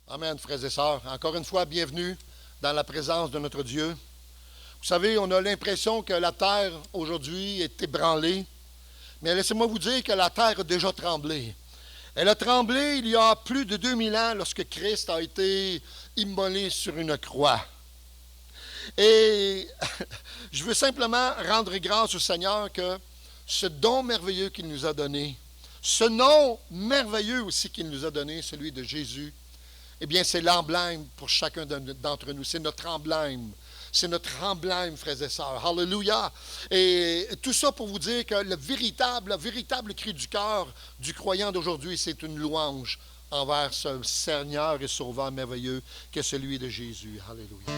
Amen, frères et sœurs. Encore une fois, bienvenue dans la présence de notre Dieu. Vous savez, on a l'impression que la terre aujourd'hui est ébranlée, mais laissez-moi vous dire que la terre a déjà tremblé. Elle a tremblé il y a plus de 2000 ans lorsque Christ a été immolé sur une croix. Et je veux simplement rendre grâce au Seigneur que ce don merveilleux qu'il nous a donné, ce nom merveilleux aussi qu'il nous a donné, celui de Jésus, eh bien, c'est l'emblème pour chacun d'entre nous. C'est notre emblème. C'est notre emblème, frères et sœurs. Alléluia. Et tout ça pour vous dire que le véritable cri du cœur du croyant d'aujourd'hui, c'est une louange envers ce Seigneur et Sauveur merveilleux que celui de Jésus. Alléluia.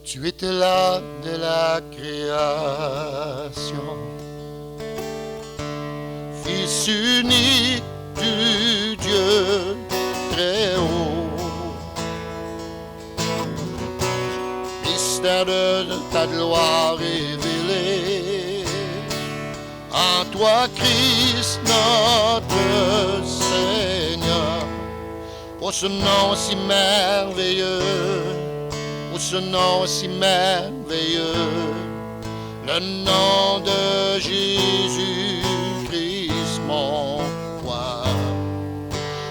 Tu étais là de la création, Fils unique du Dieu très haut, mystère de ta gloire révélée, en toi Christ notre Seigneur, pour ce nom si merveilleux. Ce nom si merveilleux, le nom de Jésus-Christ mon roi.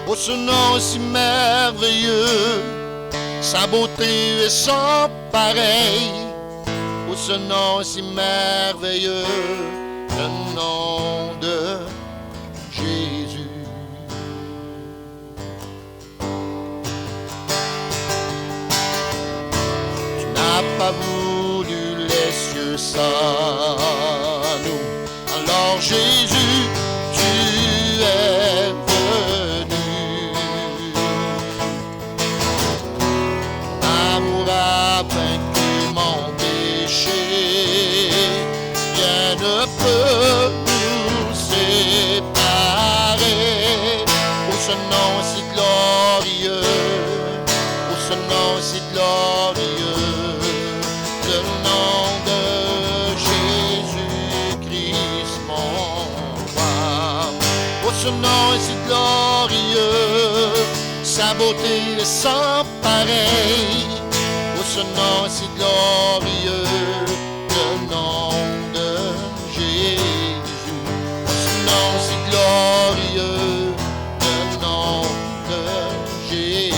Oh, ce nom si merveilleux, sa beauté est sans pareil. Oh, ce nom si merveilleux, le nom de Jésus. Pas voulu les cieux sans nous. Alors Jésus, tu es venu. Ton amour a vaincu mon péché. Rien ne peut nous séparer. Pour ce nom si glorieux, pour ce nom si glorieux. Le nom de Jésus-Christ, mon roi. Oh, ce nom est si glorieux, sa beauté est sans pareil. Oh, ce nom est si glorieux, le nom de Jésus. Oh, ce nom est si glorieux, le nom de Jésus.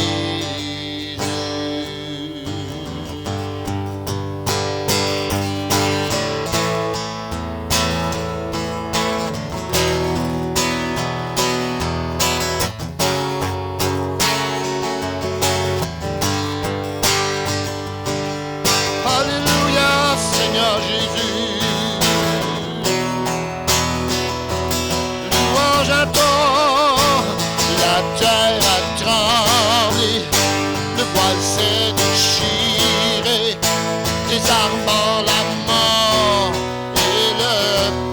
Désarmant la mort et le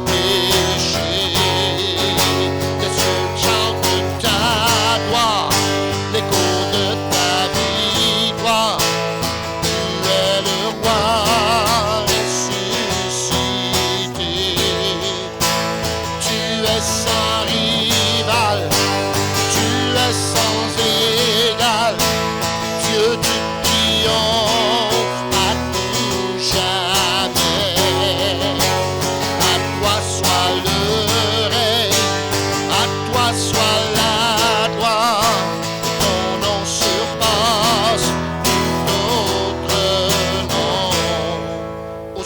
péché, les cieux chantent ta gloire, l'écho de ta victoire. Tu es le roi ressuscité, tu es sans rival, tu es sans égal, Dieu du triomphe.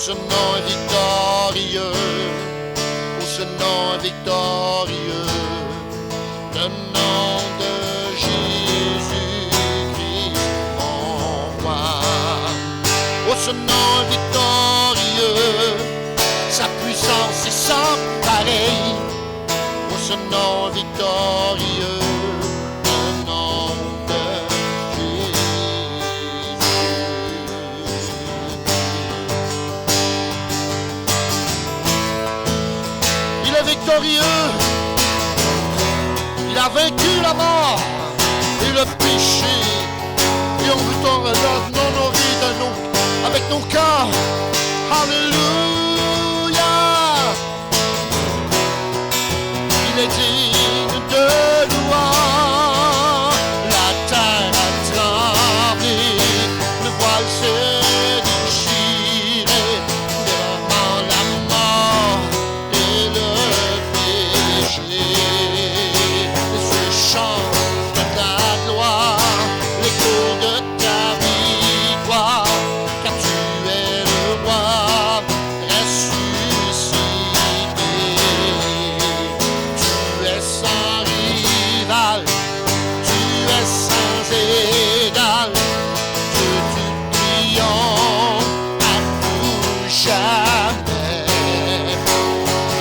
Ce nom est victorieux, oh ce nom est victorieux, le nom de Jésus-Christ mon roi. Oh ce nom est victorieux, sa puissance est sans pareil. Oh ce nom est victorieux, le nom de victorieux, il a vaincu la mort et le péché, et on veut honorer d'un autre. avec nos cœurs. Alléluia. Il est digne de louange. La terre a tremblé, le voile s'est déchiré devant la mort et le péché. Les cieux chantent de ta gloire, l'écho de ta victoire, car tu es le roi ressuscité. Tu es sans rival, tu es sans égal, Dieu tu triomphes à tout jamais.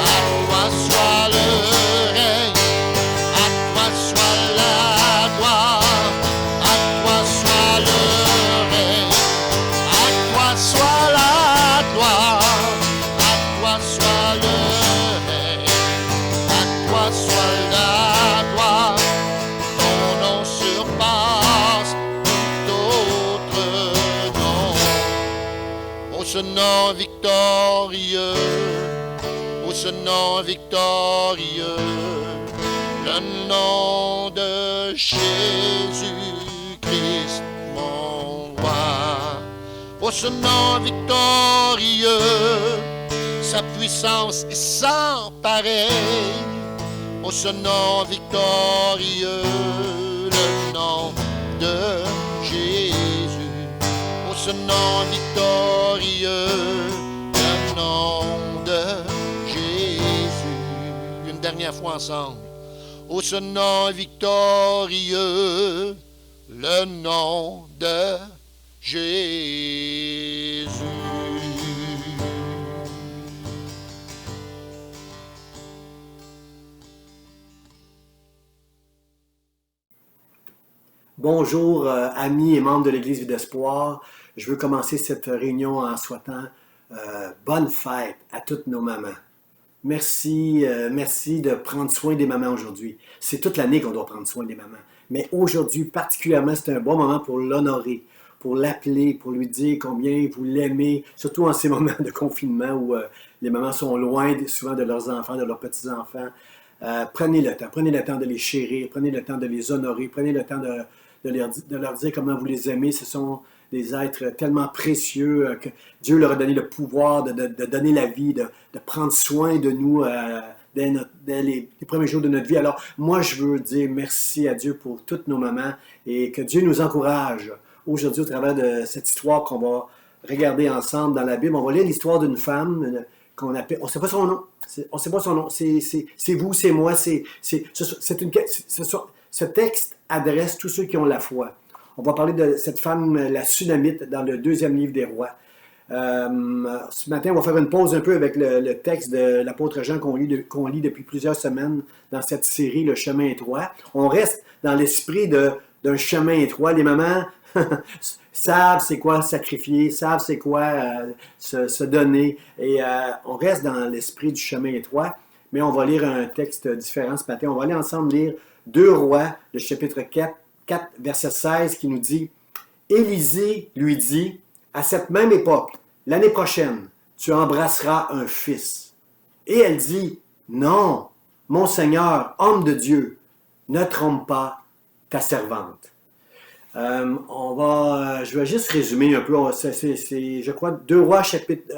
À toi soit le règne, à toi soit la gloire, à toi soit le règne, à toi soit la gloire, à toi soit le règne, à toi soit la gloire. Ton nom surpasse tout autre nom. Oh, ce nom victorieux, oh, ce nom victorieux, le nom de Jésus-Christ, mon roi. Oh, ce nom victorieux, sa puissance est sans pareil. Oh, ce nom victorieux, le nom de Jésus. Oh, ce nom victorieux, le nom de Jésus. Une dernière fois ensemble. Oh, ce nom victorieux, le nom de Jésus. Bonjour, amis et membres de l'Église Vie d'Espoir. Je veux commencer cette réunion en souhaitant bonne fête à toutes nos mamans. Merci de prendre soin des mamans aujourd'hui. C'est toute l'année qu'on doit prendre soin des mamans. Mais aujourd'hui, particulièrement, c'est un bon moment pour l'honorer, pour l'appeler, pour lui dire combien vous l'aimez, surtout en ces moments de confinement où les mamans sont loin souvent de leurs enfants, de leurs petits-enfants. Prenez le temps de les chérir, prenez le temps de les honorer, prenez le temps de leur dire comment vous les aimez. Ce sont des êtres tellement précieux que Dieu leur a donné le pouvoir de donner la vie, de prendre soin de nous dès les premiers jours de notre vie. Alors, moi, je veux dire merci à Dieu pour toutes nos mamans et que Dieu nous encourage aujourd'hui au travers de cette histoire qu'on va regarder ensemble dans la Bible. On va lire l'histoire d'une femme qu'on appelle, on ne sait pas son nom, c'est vous, c'est moi, ce texte adresse tous ceux qui ont la foi. On va parler de cette femme, la Sunamite, dans le 2e livre des Rois. Ce matin, on va faire une pause un peu avec le texte de l'apôtre Jean qu'on lit depuis plusieurs semaines dans cette série, Le chemin étroit. On reste dans l'esprit d'un chemin étroit. Les mamans savent c'est quoi sacrifier, savent c'est quoi se donner. Et on reste dans l'esprit du chemin étroit, mais on va lire un texte différent ce matin. On va aller ensemble lire 2 Rois, le chapitre 4, verset 16, qui nous dit « Élisée lui dit, à cette même époque, l'année prochaine, tu embrasseras un fils. » Et elle dit « Non, mon Seigneur, homme de Dieu, ne trompe pas ta servante. » Je vais juste résumer un peu. C'est, je crois, 2 Rois, chapitre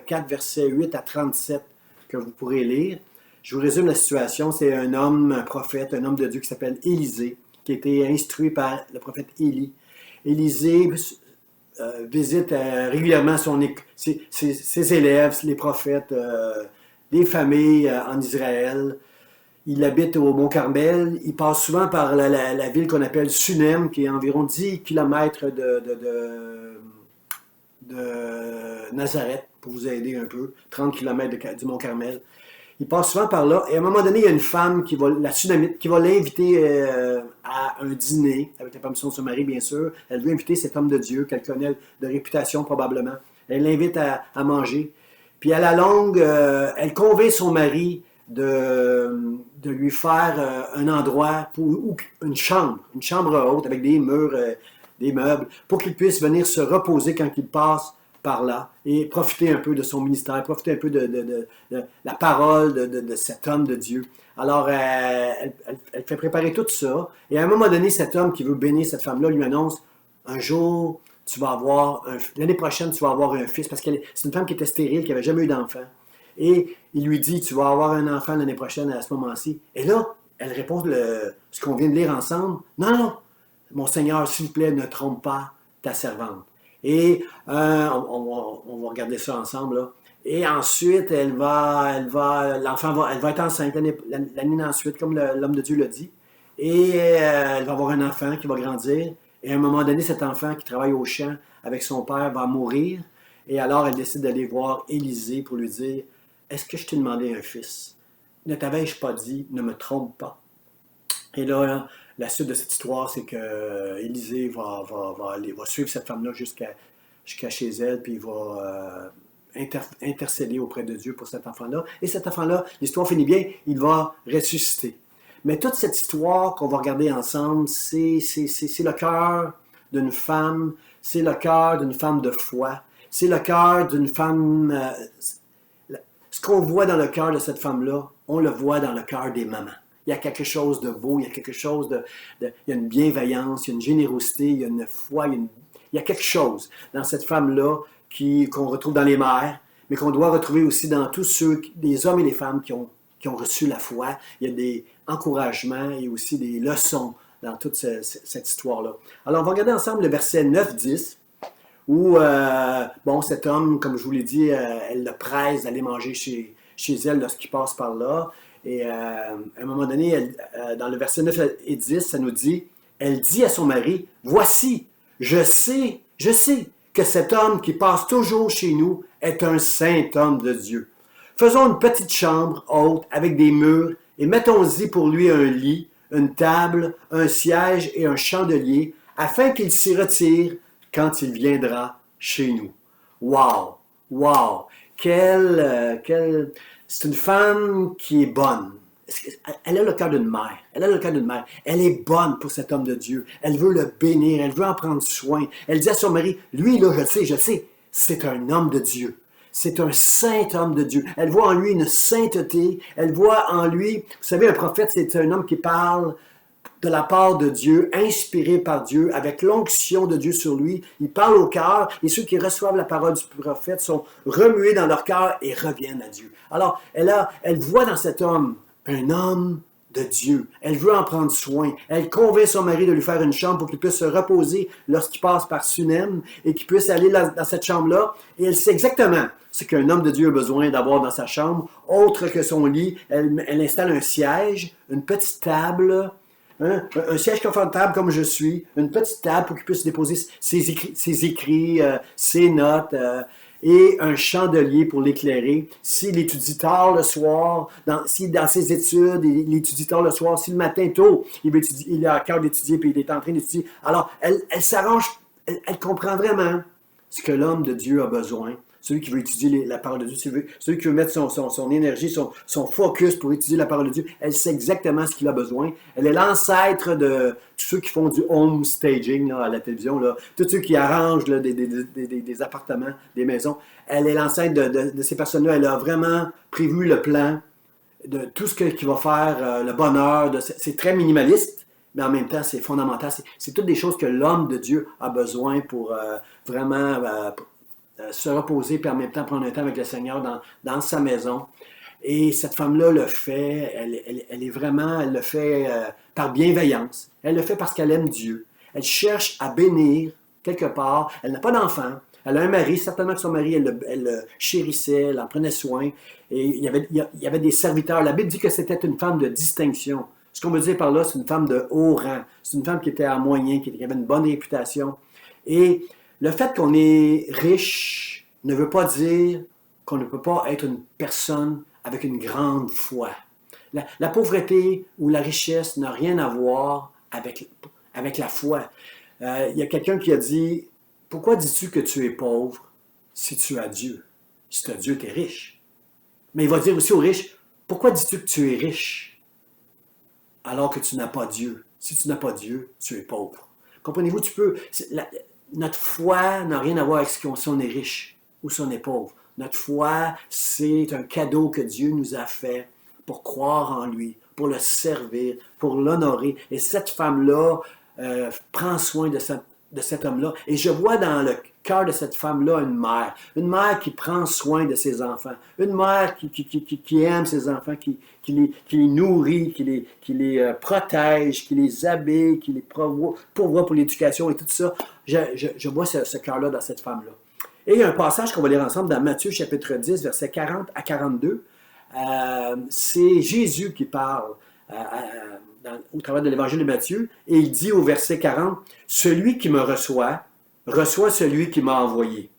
4, verset 8 à 37, que vous pourrez lire. Je vous résume la situation. C'est un homme, un prophète, un homme de Dieu qui s'appelle Élisée, qui a été instruit par le prophète Élie. Élisée visite régulièrement ses élèves, les prophètes, des familles en Israël. Il habite au Mont-Carmel. Il passe souvent par la ville qu'on appelle Sunem, qui est à environ 10 km de Nazareth, pour vous aider un peu, 30 km du Mont-Carmel. Il passe souvent par là, et à un moment donné, il y a une femme, la Sunamite, qui va l'inviter à un dîner, avec la permission de son mari, bien sûr. Elle veut inviter cet homme de Dieu, qu'elle connaît de réputation probablement. Elle l'invite à manger. Puis à la longue, elle convainc son mari de lui faire un endroit, une chambre haute, avec des murs, des meubles, pour qu'il puisse venir se reposer quand il passe par là et profiter un peu de son ministère, profiter un peu de la parole de cet homme de Dieu. Alors, elle fait préparer tout ça. Et à un moment donné, cet homme qui veut bénir cette femme-là lui annonce, un jour, l'année prochaine, tu vas avoir un fils. Parce que c'est une femme qui était stérile, qui n'avait jamais eu d'enfant. Et il lui dit, tu vas avoir un enfant l'année prochaine à ce moment-ci. Et là, elle répond ce qu'on vient de lire ensemble. Non, non, mon Seigneur, s'il vous plaît, ne trompe pas ta servante. Et on va regarder ça ensemble, là. Et ensuite, elle va être enceinte l'année ensuite, comme l'homme de Dieu l'a dit. Et elle va avoir un enfant qui va grandir. Et à un moment donné, cet enfant qui travaille au champ avec son père va mourir. Et alors, elle décide d'aller voir Élisée pour lui dire, est-ce que je t'ai demandé un fils? Ne t'avais-je pas dit, ne me trompe pas? Et là, la suite de cette histoire, c'est que Élisée va suivre cette femme-là jusqu'à chez elle, puis il va intercéder auprès de Dieu pour cet enfant-là. Et cet enfant-là, l'histoire finit bien, il va ressusciter. Mais toute cette histoire qu'on va regarder ensemble, c'est le cœur d'une femme, c'est le cœur d'une femme de foi, c'est le cœur d'une femme... ce qu'on voit dans le cœur de cette femme-là, on le voit dans le cœur des mamans. Il y a quelque chose de beau, il y a quelque chose il y a une bienveillance, il y a une générosité, il y a une foi, il y a quelque chose dans cette femme-là qu'on retrouve dans les mères, mais qu'on doit retrouver aussi dans tous ceux, des hommes et des femmes qui ont reçu la foi. Il y a des encouragements et aussi des leçons dans toute cette histoire-là. Alors, on va regarder ensemble le verset 9-10, où, cet homme, comme je vous l'ai dit, elle le presse d'aller manger chez elle lorsqu'il passe par là. Et à un moment donné, dans le verset 9 et 10, ça nous dit, elle dit à son mari, « Voici, je sais que cet homme qui passe toujours chez nous est un saint homme de Dieu. Faisons une petite chambre haute avec des murs et mettons-y pour lui un lit, une table, un siège et un chandelier, afin qu'il s'y retire quand il viendra chez nous. » Wow! Wow! C'est une femme qui est bonne. Elle a le cœur d'une mère. Elle est bonne pour cet homme de Dieu. Elle veut le bénir. Elle veut en prendre soin. Elle dit à son mari, lui, là, je le sais, c'est un homme de Dieu. C'est un saint homme de Dieu. Elle voit en lui une sainteté. Elle voit en lui, vous savez, un prophète, c'est un homme qui parle de la part de Dieu, inspiré par Dieu, avec l'onction de Dieu sur lui. Il parle au cœur et ceux qui reçoivent la parole du prophète sont remués dans leur cœur et reviennent à Dieu. Alors, elle voit dans cet homme un homme de Dieu. Elle veut en prendre soin. Elle convainc son mari de lui faire une chambre pour qu'il puisse se reposer lorsqu'il passe par Sunem et qu'il puisse aller dans cette chambre-là. Et elle sait exactement ce qu'un homme de Dieu a besoin d'avoir dans sa chambre, autre que son lit. Elle installe un siège, une petite table, un siège confortable comme je suis, une petite table pour qu'il puisse déposer ses écrits, ses notes, et un chandelier pour l'éclairer. S'il étudie tard le soir, si dans ses études, il étudie tard le soir, si le matin tôt, il a à cœur d'étudier puis il est en train d'étudier. Alors, elle s'arrange, elle comprend vraiment ce que l'homme de Dieu a besoin. Celui qui veut étudier la parole de Dieu, celui qui veut mettre son énergie, son focus pour étudier la parole de Dieu, elle sait exactement ce qu'il a besoin. Elle est l'ancêtre de tous ceux qui font du home staging là, à la télévision, là, tous ceux qui arrangent là, des appartements, des maisons. Elle est l'ancêtre de ces personnes-là. Elle a vraiment prévu le plan de tout ce qui va faire le bonheur. C'est très minimaliste, mais en même temps, c'est fondamental. C'est toutes des choses que l'homme de Dieu a besoin pour vraiment... se reposer, puis en même temps prendre un temps avec le Seigneur dans sa maison. Et cette femme-là le fait, elle le fait par bienveillance. Elle le fait parce qu'elle aime Dieu. Elle cherche à bénir quelque part. Elle n'a pas d'enfant. Elle a un mari, certainement que son mari, elle le chérissait, elle en prenait soin. Et il y avait des serviteurs. La Bible dit que c'était une femme de distinction. Ce qu'on veut dire par là, c'est une femme de haut rang. C'est une femme qui était à moyen, qui avait une bonne réputation. Et le fait qu'on est riche ne veut pas dire qu'on ne peut pas être une personne avec une grande foi. La pauvreté ou la richesse n'a rien à voir avec la foi. Il y a quelqu'un qui a dit, « Pourquoi dis-tu que tu es pauvre si tu as Dieu? Si tu as Dieu, tu es riche. » Mais il va dire aussi aux riches, « Pourquoi dis-tu que tu es riche alors que tu n'as pas Dieu? Si tu n'as pas Dieu, tu es pauvre. » Comprenez-vous, notre foi n'a rien à voir avec si on est riche ou si on est pauvre. Notre foi, c'est un cadeau que Dieu nous a fait pour croire en lui, pour le servir, pour l'honorer. Et cette femme-là prend soin de cet homme-là. Et je vois dans le cœur de cette femme-là une mère qui prend soin de ses enfants, une mère qui aime ses enfants, qui les nourrit, qui les protège, qui les habille, qui les pourvoit pour l'éducation et tout ça. Je vois ce cœur-là dans cette femme-là. Et il y a un passage qu'on va lire ensemble dans Matthieu chapitre 10, versets 40 à 42. C'est Jésus qui parle au travers de l'évangile de Matthieu, et il dit au verset 40, « Celui qui me reçoit, reçoit celui qui m'a envoyé.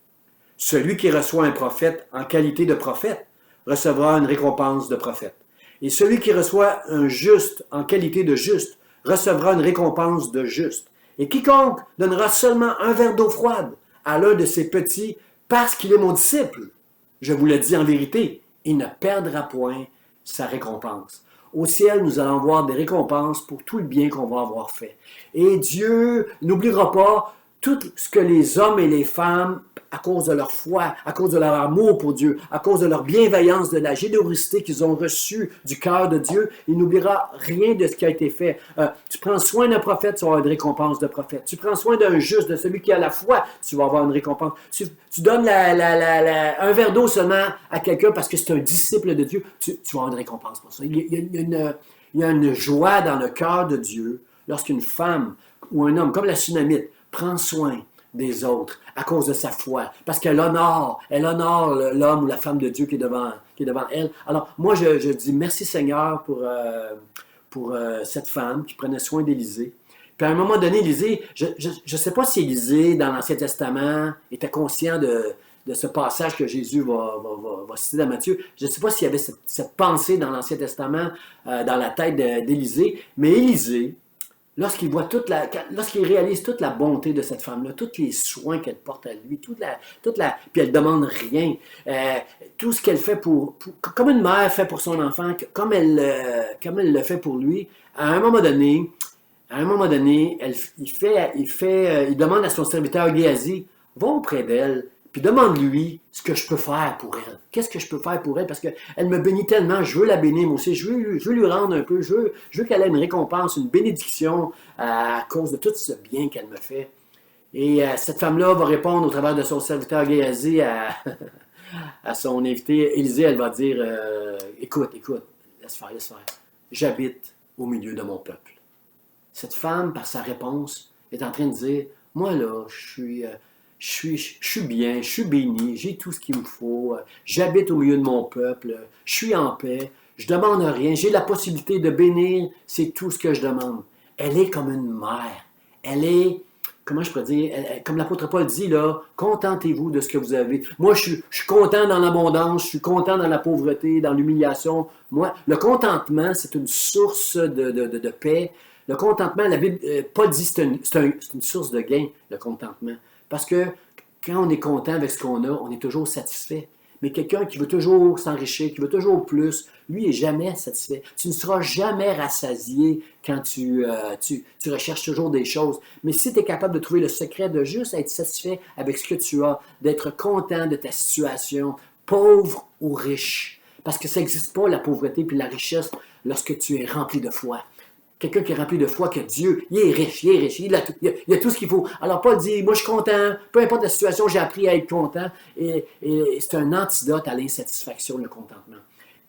Celui qui reçoit un prophète en qualité de prophète, recevra une récompense de prophète. Et celui qui reçoit un juste en qualité de juste, recevra une récompense de juste. Et quiconque donnera seulement un verre d'eau froide à l'un de ses petits, parce qu'il est mon disciple, je vous le dis en vérité, il ne perdra point sa récompense. » Au ciel, nous allons voir des récompenses pour tout le bien qu'on va avoir fait. Et Dieu n'oubliera pas tout ce que les hommes et les femmes, à cause de leur foi, à cause de leur amour pour Dieu, à cause de leur bienveillance, de la générosité qu'ils ont reçue du cœur de Dieu, il n'oubliera rien de ce qui a été fait. Tu prends soin d'un prophète, tu vas avoir une récompense de prophète. Tu prends soin d'un juste, de celui qui a la foi, tu vas avoir une récompense. Tu donnes un verre d'eau seulement à quelqu'un parce que c'est un disciple de Dieu, tu vas avoir une récompense pour ça. Il y a une joie dans le cœur de Dieu lorsqu'une femme ou un homme, comme la Sunamite, prend soin des autres à cause de sa foi, parce qu'elle honore l'homme ou la femme de Dieu qui est devant elle. Alors, moi, je dis merci Seigneur pour cette femme qui prenait soin d'Élisée. Puis à un moment donné, Élisée, je ne sais pas si Élisée, dans l'Ancien Testament, était conscient de ce passage que Jésus va citer dans Matthieu. Je ne sais pas s'il y avait cette pensée dans l'Ancien Testament, dans la tête d'Élisée, mais Élisée, lorsqu'il réalise toute la bonté de cette femme-là, tous les soins qu'elle porte à lui, puis elle ne demande rien, tout ce qu'elle fait comme une mère fait pour son enfant, comme elle le fait pour lui, à un moment donné, il demande à son serviteur Géasi, va auprès d'elle, puis demande-lui ce que je peux faire pour elle. Qu'est-ce que je peux faire pour elle? Parce qu'elle me bénit tellement, je veux la bénir moi aussi, je veux lui rendre un peu, je veux qu'elle ait une récompense, une bénédiction à cause de tout ce bien qu'elle me fait. Et cette femme-là va répondre au travers de son serviteur Géasi à son invité Élisée, elle va dire, écoute, laisse faire. J'habite au milieu de mon peuple. Cette femme, par sa réponse, est en train de dire, moi là, je suis bien, je suis béni, j'ai tout ce qu'il me faut, j'habite au milieu de mon peuple, je suis en paix, je ne demande rien, j'ai la possibilité de bénir, c'est tout ce que je demande. Elle est comme une mère. Elle est, comment je pourrais dire, comme l'apôtre Paul dit, là, contentez-vous de ce que vous avez. Moi, je suis content dans l'abondance, je suis content dans la pauvreté, dans l'humiliation. Moi, le contentement, c'est une source de paix. Le contentement, la Bible, Paul dit, c'est une source de gain, le contentement. Parce que quand on est content avec ce qu'on a, on est toujours satisfait. Mais quelqu'un qui veut toujours s'enrichir, qui veut toujours plus, lui n'est jamais satisfait. Tu ne seras jamais rassasié quand tu recherches toujours des choses. Mais si tu es capable de trouver le secret de juste être satisfait avec ce que tu as, d'être content de ta situation, pauvre ou riche, parce que ça n'existe pas la pauvreté puis la richesse lorsque tu es rempli de foi. Quelqu'un qui est rempli de foi que Dieu, il est riche, il a tout ce qu'il faut. Alors Paul dit, moi je suis content, peu importe la situation, j'ai appris à être content. Et c'est un antidote à l'insatisfaction, le contentement.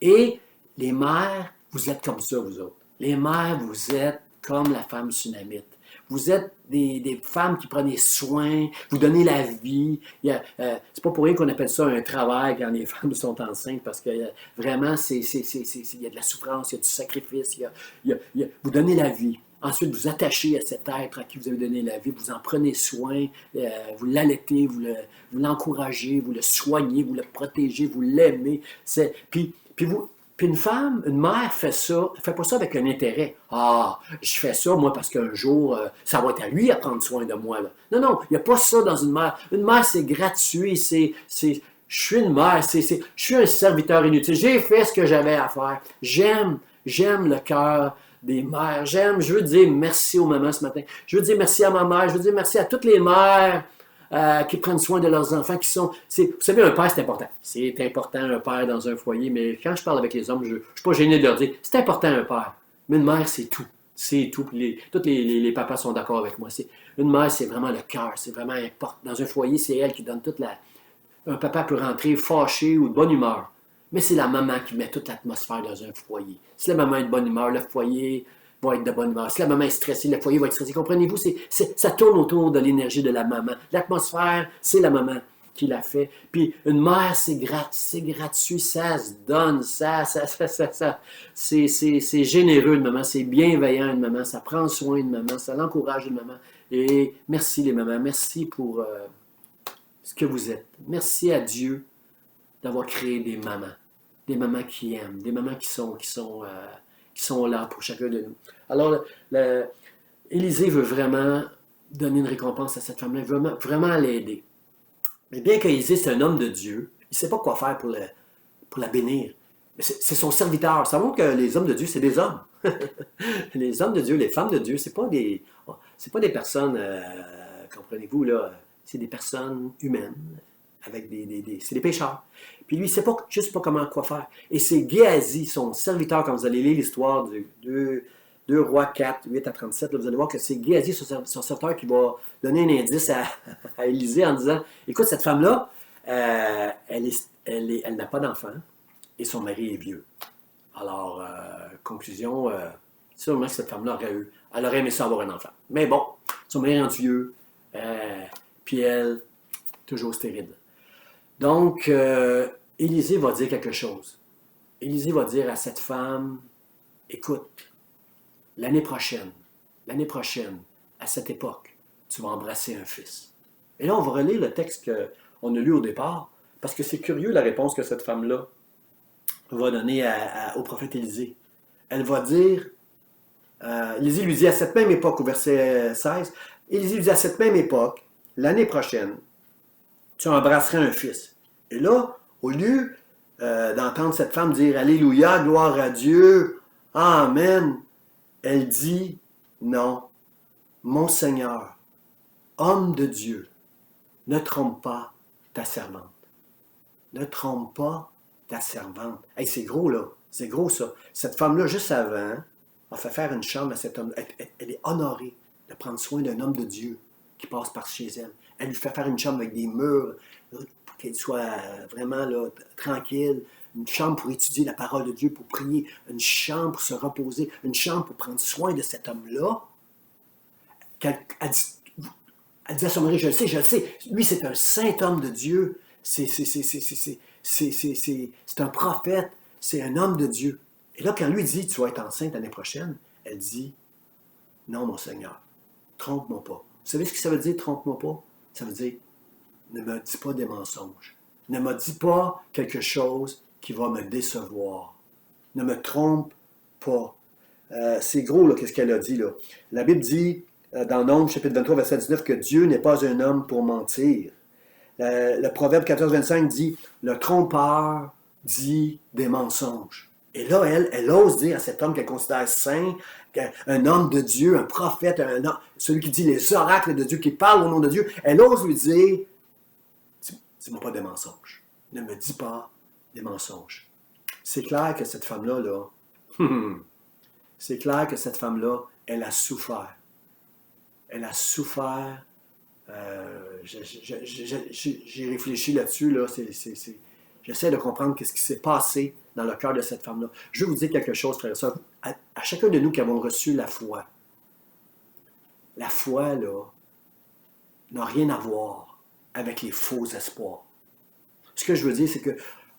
Et les mères, vous êtes comme ça, vous autres. Les mères, vous êtes comme la femme Sunamite. Vous êtes des femmes qui prenez soin, vous donnez la vie. C'est pas pour rien qu'on appelle ça un travail quand les femmes sont enceintes, parce que vraiment, il y a de la souffrance, il y a du sacrifice, vous donnez la vie. Ensuite, vous attachez à cet être à qui vous avez donné la vie, vous en prenez soin, vous l'allaitez, vous l'encouragez, vous le soignez, vous le protégez, vous l'aimez. Puis une mère fait pas ça avec un intérêt. Ah, je fais ça, moi, parce qu'un jour, ça va être à lui à prendre soin de moi. Là. Non, il n'y a pas ça dans une mère. Une mère, c'est gratuit, je suis une mère, je suis un serviteur inutile. J'ai fait ce que j'avais à faire. J'aime le cœur des mères. Je veux dire merci aux mamans ce matin. Je veux dire merci à ma mère. Je veux dire merci à toutes les mères qui prennent soin de leurs enfants, vous savez, un père, c'est important. C'est important, un père dans un foyer, mais quand je parle avec les hommes, je ne suis pas gêné de leur dire, c'est important un père. Mais une mère, c'est tout. C'est tout. Tous les papas sont d'accord avec moi. Une mère, c'est vraiment le cœur. C'est vraiment important. Dans un foyer, c'est elle qui donne toute la... Un papa peut rentrer fâché ou de bonne humeur. Mais c'est la maman qui met toute l'atmosphère dans un foyer. Si la maman est de bonne humeur, le foyer va être de bonne humeur. Si la maman est stressée, le foyer va être stressé. Comprenez-vous? Ça tourne autour de l'énergie de la maman. L'atmosphère, c'est la maman qui l'a fait. Puis une mère, c'est gratuit, ça se donne, c'est généreux une maman, c'est bienveillant une maman, ça prend soin une maman, ça l'encourage une maman. Et merci les mamans, merci pour ce que vous êtes. Merci à Dieu d'avoir créé des mamans qui aiment, des mamans qui sont là pour chacun de nous. Alors, Élisée veut vraiment donner une récompense à cette femme-là, il veut vraiment l'aider. Mais bien qu'Élisée, c'est un homme de Dieu, il ne sait pas quoi faire pour la bénir. C'est son serviteur. Ça montre que les hommes de Dieu, c'est des hommes. Les hommes de Dieu, les femmes de Dieu, c'est pas des personnes, comprenez-vous, là, c'est des personnes humaines, avec c'est des pécheurs. Puis lui, il ne sait juste pas quoi faire. Et c'est Géasi, son serviteur, quand vous allez lire l'histoire de 2 Rois 4, 8 à 37, là, vous allez voir que c'est Géasi, son serviteur, qui va donner un indice à Élisée en disant, écoute, cette femme-là, elle n'a pas d'enfant et son mari est vieux. Alors, conclusion, sûrement que cette femme-là elle aurait aimé ça avoir un enfant. Mais bon, son mari est vieux, puis elle, toujours stérile. Donc, Élisée va dire quelque chose. Élisée va dire à cette femme, écoute, l'année prochaine, à cette époque, tu vas embrasser un fils. Et là, on va relire le texte qu'on a lu au départ, parce que c'est curieux la réponse que cette femme-là va donner au prophète Élisée. Elle va dire, Élisée lui dit à cette même époque, au verset 16, Élisée lui dit à cette même époque, l'année prochaine, tu embrasseras un fils. Et là, au lieu d'entendre cette femme dire Alléluia, gloire à Dieu, Amen, elle dit non, mon Seigneur, homme de Dieu, ne trompe pas ta servante. Ne trompe pas ta servante. Hey, c'est gros, là. C'est gros, ça. Cette femme-là, juste avant, a fait faire une chambre à cet homme. Elle est honorée de prendre soin d'un homme de Dieu qui passe par chez elle. Elle lui fait faire une chambre avec des murs pour qu'elle soit vraiment là, tranquille. Une chambre pour étudier la parole de Dieu, pour prier. Une chambre pour se reposer. Une chambre pour prendre soin de cet homme-là. Elle dit à son mari, je le sais. Lui, c'est un saint homme de Dieu. C'est un prophète. C'est un homme de Dieu. Et là, quand lui dit, tu vas être enceinte l'année prochaine, elle dit, non, mon Seigneur, trompe-moi pas. Vous savez ce que ça veut dire, trompe-moi pas? Ça veut dire, ne me dis pas des mensonges. Ne me dis pas quelque chose qui va me décevoir. Ne me trompe pas. C'est gros, là, qu'est-ce qu'elle a dit, là. La Bible dit, dans Nombres, chapitre 23, verset 19, que Dieu n'est pas un homme pour mentir. Le Proverbe 14, 25 dit, le trompeur dit des mensonges. Et là, elle ose dire à cet homme qu'elle considère saint, un homme de Dieu, un prophète, celui qui dit les oracles de Dieu, qui parle au nom de Dieu, elle ose lui dire, dis-moi pas des mensonges. Ne me dis pas des mensonges. C'est clair que cette femme-là, c'est clair que cette femme-là, elle a souffert. Elle a souffert. J'ai réfléchi là-dessus, là. J'essaie de comprendre ce qui s'est passé dans le cœur de cette femme-là. Je vais vous dire quelque chose, frère et sœur. À chacun de nous qui avons reçu la foi, là, n'a rien à voir avec les faux espoirs. Ce que je veux dire, c'est que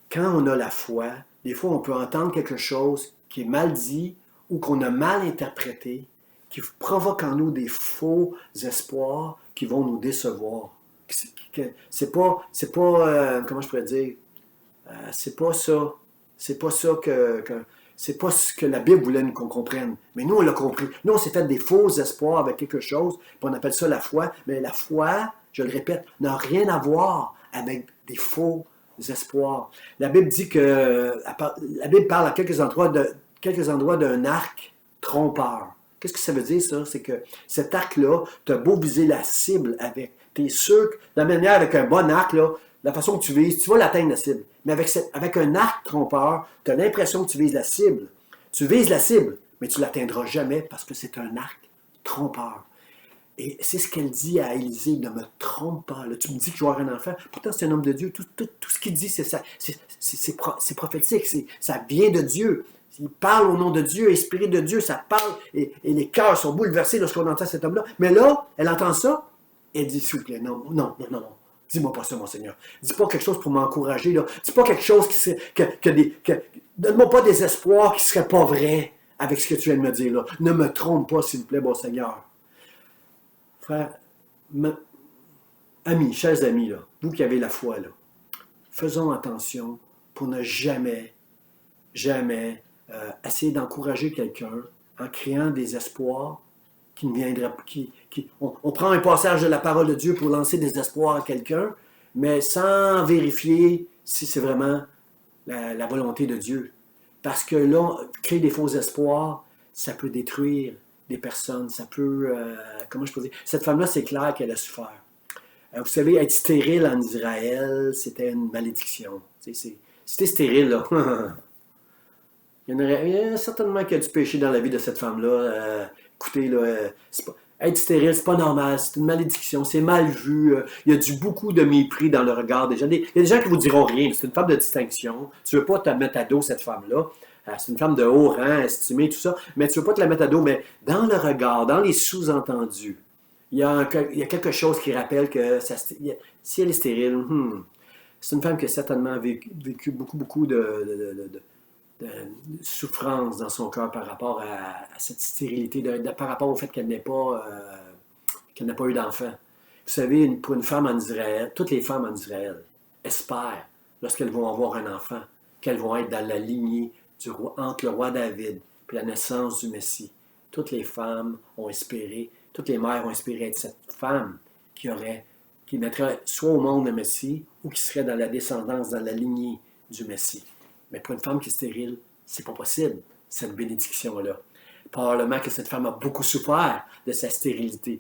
quand on a la foi, des fois, on peut entendre quelque chose qui est mal dit ou qu'on a mal interprété, qui provoque en nous des faux espoirs qui vont nous décevoir. C'est pas comment je pourrais dire, c'est pas ça c'est pas ce que la Bible voulait qu'on comprenne. Mais nous, on l'a compris. Nous, on s'est fait des faux espoirs avec quelque chose, puis on appelle ça la foi. Mais la foi, je le répète, n'a rien à voir avec des faux espoirs. La Bible dit que, la Bible parle à quelques endroits d'un arc trompeur. Qu'est-ce que ça veut dire, ça? C'est que cet arc-là, tu as beau viser la cible avec. Tu es sûr que, de la manière, avec un bon arc, là, la façon que tu vises, tu vas l'atteindre, la cible. Mais avec un arc trompeur, tu as l'impression que tu vises la cible. Tu vises la cible, mais tu ne l'atteindras jamais parce que c'est un arc trompeur. Et c'est ce qu'elle dit à Élisée, ne me trompe pas. Là, tu me dis que je vais avoir un enfant. Pourtant, c'est un homme de Dieu. Tout ce qu'il dit, c'est prophétique. Ça vient de Dieu. Il parle au nom de Dieu, inspiré de Dieu. Ça parle et les cœurs sont bouleversés lorsqu'on entend cet homme-là. Mais là, elle entend ça. Elle dit, s'il vous plaît, non. Dis-moi pas ça, mon Seigneur. Dis pas quelque chose pour m'encourager. Là. Dis pas quelque chose donne-moi pas des espoirs qui seraient pas vrais avec ce que tu viens de me dire. Là. Ne me trompe pas, s'il vous plaît, mon Seigneur. Frère, amis, chers amis, là, vous qui avez la foi, là, faisons attention pour ne jamais essayer d'encourager quelqu'un en créant des espoirs qui ne viendraient on prend un passage de la parole de Dieu pour lancer des espoirs à quelqu'un, mais sans vérifier si c'est vraiment la volonté de Dieu. Parce que là, créer des faux espoirs, ça peut détruire des personnes, ça peut... comment je peux dire? Cette femme-là, c'est clair qu'elle a souffert. Vous savez, être stérile en Israël, c'était une malédiction. Si t'es stérile, là, il y a certainement qu'il y a du péché dans la vie de cette femme-là. Écoutez, là, être stérile, c'est pas normal, c'est une malédiction, c'est mal vu. Il y a beaucoup de mépris dans le regard des gens. Il y a des gens qui vous diront rien, c'est une femme de distinction. Tu veux pas te mettre à dos cette femme-là. C'est une femme de haut rang, estimée, tout ça, mais tu veux pas te la mettre à dos. Mais dans le regard, dans les sous-entendus, il y a quelque chose qui rappelle que si elle est stérile, c'est une femme qui a certainement vécu beaucoup de souffrance dans son cœur par rapport à cette stérilité, par rapport au fait qu'elle n'ait pas eu d'enfant. Vous savez, pour une femme en Israël, toutes les femmes en Israël espèrent, lorsqu'elles vont avoir un enfant, qu'elles vont être dans la lignée entre le roi David et la naissance du Messie. Toutes les femmes ont espéré, toutes les mères ont espéré être cette femme qui naîtrait soit au monde le Messie ou qui serait dans la descendance, dans la lignée du Messie. Mais pour une femme qui est stérile, c'est pas possible, cette bénédiction-là. Probablement que cette femme a beaucoup souffert de sa stérilité.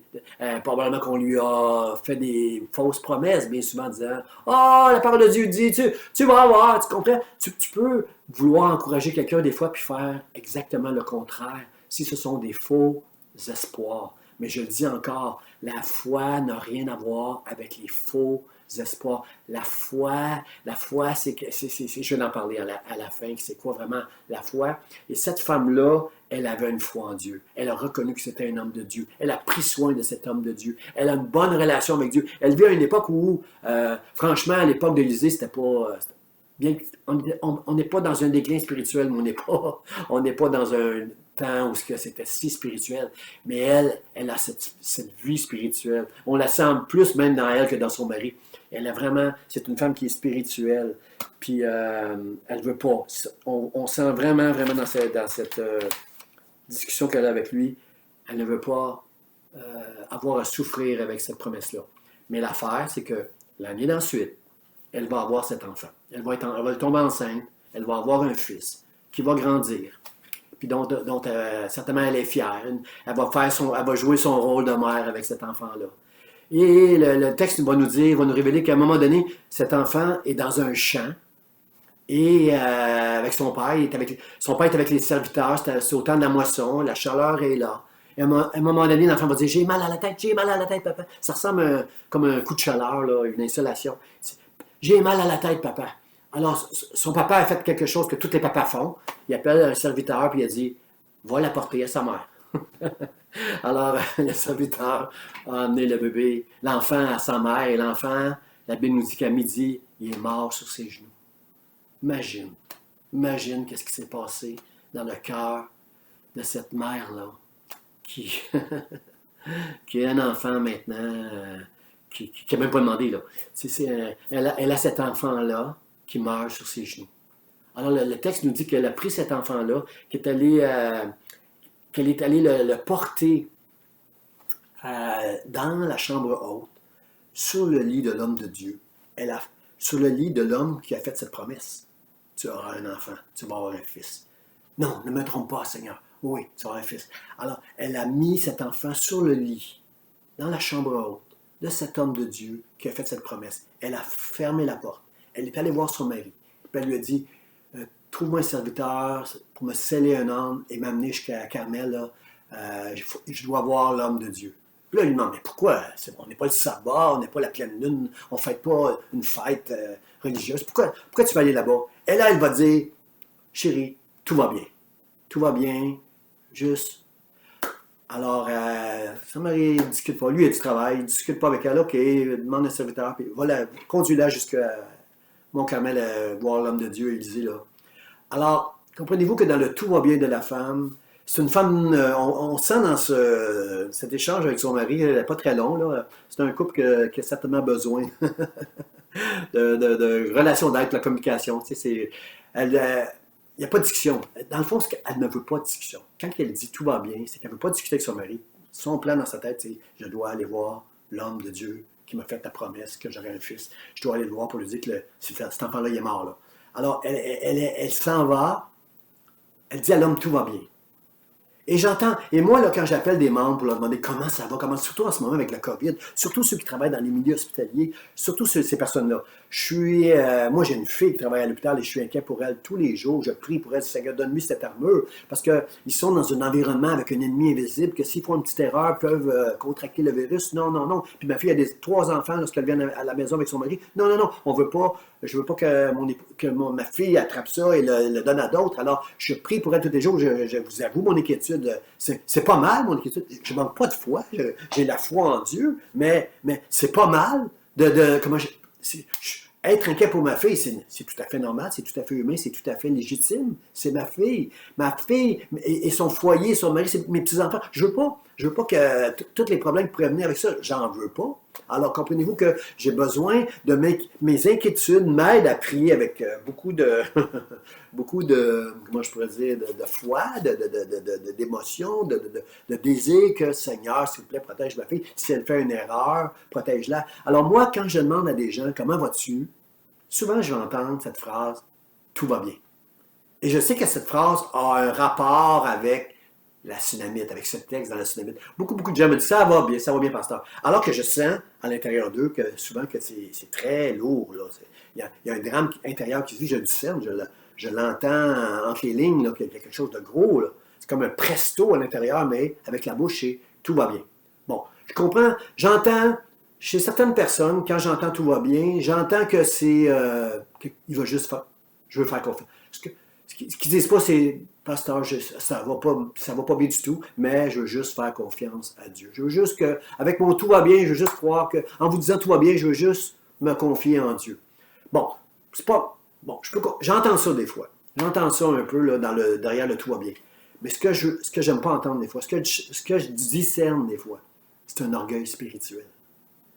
Probablement qu'on lui a fait des fausses promesses, bien souvent en disant « Oh, la parole de Dieu dit, tu vas avoir, tu comprends? » Tu peux vouloir encourager quelqu'un des fois puis faire exactement le contraire si ce sont des faux espoirs. Mais je le dis encore, la foi n'a rien à voir avec les faux espoirs. La foi, je vais en parler à la fin, c'est quoi vraiment la foi. Et cette femme-là, elle avait une foi en Dieu. Elle a reconnu que c'était un homme de Dieu. Elle a pris soin de cet homme de Dieu. Elle a une bonne relation avec Dieu. Elle vit à une époque où, franchement, à l'époque d'Élisée, c'était pas... bien, on n'est pas dans un déclin spirituel, mais on n'est pas dans un temps où c'était si spirituel. Mais elle a cette vie spirituelle. On la sent plus même dans elle que dans son mari. Elle a vraiment, c'est une femme qui est spirituelle. Puis elle veut pas. On sent vraiment dans cette discussion qu'elle a avec lui, elle ne veut pas avoir à souffrir avec cette promesse-là. Mais l'affaire, c'est que l'année d'ensuite, elle va avoir cet enfant. Elle va tomber enceinte, elle va avoir un fils qui va grandir, puis dont certainement elle est fière. Elle va jouer son rôle de mère avec cet enfant-là. Et le texte va nous révéler qu'à un moment donné, cet enfant est dans un champ, et avec son père, son père est avec les serviteurs, c'est au temps de la moisson, la chaleur est là. Et à un moment donné, l'enfant va dire « J'ai mal à la tête, papa. » Ça ressemble comme un coup de chaleur, là, une insolation. « J'ai mal à la tête, papa. » Alors, son papa a fait quelque chose que tous les papas font. Il appelle un serviteur et il a dit « Va l'apporter à sa mère. » Alors, le serviteur a amené le bébé, l'enfant à sa mère, et l'enfant, la Bible nous dit qu'à midi, il est mort sur ses genoux. Imagine qu'est-ce qui s'est passé dans le cœur de cette mère-là, qui a un enfant maintenant, qui n'a même pas demandé. Là. Elle a cet enfant-là qui meurt sur ses genoux. Alors, le texte nous dit qu'elle a pris cet enfant-là, qu'elle est allée le porter dans la chambre haute, sur le lit de l'homme de Dieu. Sur le lit de l'homme qui a fait cette promesse. Tu auras un enfant, tu vas avoir un fils. Non, ne me trompe pas, Seigneur. Oui, tu auras un fils. Alors, elle a mis cet enfant sur le lit, dans la chambre haute, de cet homme de Dieu qui a fait cette promesse. Elle a fermé la porte. Elle est allée voir son mari. Puis elle lui a dit, trouve-moi un serviteur pour me sceller un âme et m'amener jusqu'à Carmel. Là. Je dois voir l'homme de Dieu. Puis là, il lui demande, mais pourquoi? On n'est pas le sabbat, on n'est pas la pleine lune, on ne fête pas une fête religieuse. Pourquoi tu vas aller là-bas? Et là, elle va dire, chérie, tout va bien. Tout va bien, juste. Alors, son mari ne discute pas. Lui, il a du travail, il ne discute pas avec elle. OK, demande un serviteur, puis voilà, conduis-la jusqu'à Mont-Carmel, voir l'homme de Dieu, Élisée, là. Alors, comprenez-vous que dans le tout va bien de la femme, c'est une femme, on sent dans cet échange avec son mari, elle n'est pas très long, là. C'est un couple qui a certainement besoin de relations d'aide, de la communication. Tu sais, il n'y a pas de discussion. Dans le fond, elle ne veut pas de discussion. Quand elle dit tout va bien, c'est qu'elle ne veut pas discuter avec son mari. Son plan dans sa tête, c'est je dois aller voir l'homme de Dieu qui m'a fait la promesse que j'aurais un fils. Je dois aller le voir pour lui dire que cet enfant-là, il est mort. Là. Alors, elle s'en va. Elle dit à l'homme tout va bien. Et j'entends, et moi, là, quand j'appelle des membres pour leur demander comment ça va, surtout en ce moment avec la COVID, surtout ceux qui travaillent dans les milieux hospitaliers, surtout ces personnes-là. Moi, j'ai une fille qui travaille à l'hôpital et je suis inquiet pour elle tous les jours. Je prie pour elle, Seigneur, donne-lui cette armure, parce qu'ils sont dans un environnement avec un ennemi invisible que s'ils font une petite erreur, peuvent contracter le virus. Non, non, non. Puis ma fille a 3 enfants lorsqu'elle vient à la maison avec son mari. Non, non, non, je veux pas que ma fille attrape ça et le donne à d'autres. Alors, je prie pour elle tous les jours. Je vous avoue mon inquiétude. C'est pas mal, mon inquiétude. Je manque pas de foi. J'ai la foi en Dieu, mais c'est pas mal être inquiet pour ma fille, c'est tout à fait normal, c'est tout à fait humain, c'est tout à fait légitime. C'est ma fille. Ma fille et son foyer, son mari, c'est mes petits-enfants. Je veux pas que tous les problèmes qui pourraient venir avec ça, j'en veux pas. Alors, comprenez-vous que j'ai besoin de mes inquiétudes m'aident à prier avec beaucoup de, comment je pourrais dire, de foi, d'émotion, de désir que, Seigneur, s'il vous plaît, protège ma fille. Si elle fait une erreur, protège-la. Alors moi, quand je demande à des gens, comment vas-tu? Souvent, je vais entendre cette phrase, tout va bien. Et je sais que cette phrase a un rapport avec la Sunamite, avec ce texte dans la Sunamite. Beaucoup de gens me disent, ça va bien, pasteur. Alors que je sens à l'intérieur d'eux que souvent que c'est très lourd. Là. Il y a un drame intérieur qui se vit, je le discerne, je l'entends entre les lignes, là, qu'il y a quelque chose de gros. Là. C'est comme un presto à l'intérieur, mais avec la bouche, tout va bien. Bon, je comprends, j'entends, chez certaines personnes, quand j'entends tout va bien, j'entends que qu'il va juste faire, je veux faire confiance. Ce qu'ils disent pas, c'est, pasteur, ça va pas bien du tout, mais je veux juste faire confiance à Dieu. Je veux juste que, avec mon tout va bien, je veux juste croire que, en vous disant tout va bien, je veux juste me confier en Dieu. Bon, c'est pas, bon, j'entends ça des fois. J'entends ça un peu là, derrière le tout va bien. Mais ce que j'aime pas entendre des fois, ce que je discerne des fois, c'est un orgueil spirituel.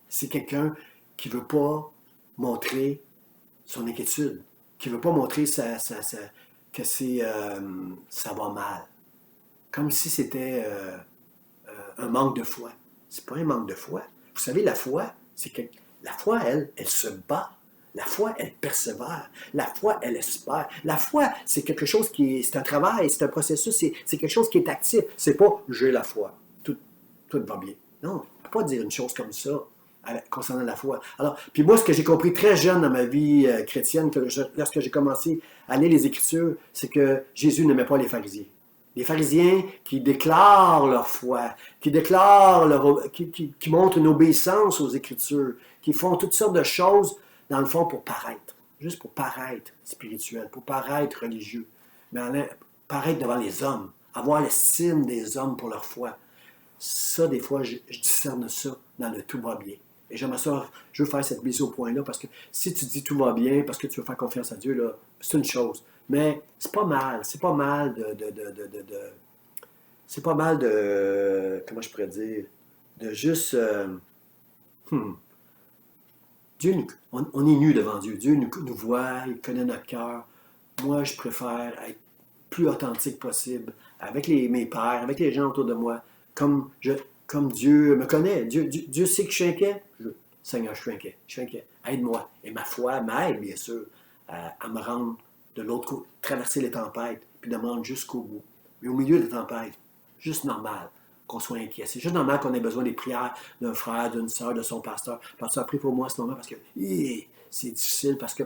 C'est quelqu'un qui ne veut pas montrer son inquiétude, qui ne veut pas montrer que ça va mal. Comme si c'était un manque de foi. C'est pas un manque de foi. Vous savez, la foi, c'est que la foi, elle se bat. La foi, elle persévère. La foi, elle espère. La foi, c'est quelque chose c'est un travail, c'est un processus, c'est quelque chose qui est actif. C'est pas j'ai la foi, tout va bien. Non, on ne peut pas dire une chose comme ça concernant la foi. Alors, puis moi, ce que j'ai compris très jeune dans ma vie chrétienne, lorsque j'ai commencé à lire les Écritures, c'est que Jésus n'aimait pas les pharisiens. Les pharisiens qui déclarent leur foi, qui montrent une obéissance aux Écritures, qui font toutes sortes de choses, dans le fond, pour paraître. Juste pour paraître spirituel, pour paraître religieux. Mais paraître devant les hommes, avoir l'estime des hommes pour leur foi. Ça, des fois, je discerne ça dans le tout va bien. Et j'aimerais ça, je veux faire cette mise au point-là, parce que si tu dis tout va bien, parce que tu veux faire confiance à Dieu, là, c'est une chose. Mais c'est pas mal c'est pas mal de, comment je pourrais dire, de juste, Dieu, on est nu devant Dieu. Dieu nous voit, il connaît notre cœur. Moi, je préfère être plus authentique possible avec mes pères, avec les gens autour de moi, comme Dieu me connaît. Dieu sait que je suis inquiet. Seigneur, je suis inquiet. Aide-moi. Et ma foi m'aide, bien sûr, à me rendre de l'autre côté, traverser les tempêtes, puis de me rendre jusqu'au bout. Mais au milieu de la tempête, juste normal qu'on soit inquiet. C'est juste normal qu'on ait besoin des prières d'un frère, d'une sœur, de son pasteur. Pasteur, prie pour moi en ce moment parce que c'est difficile, parce que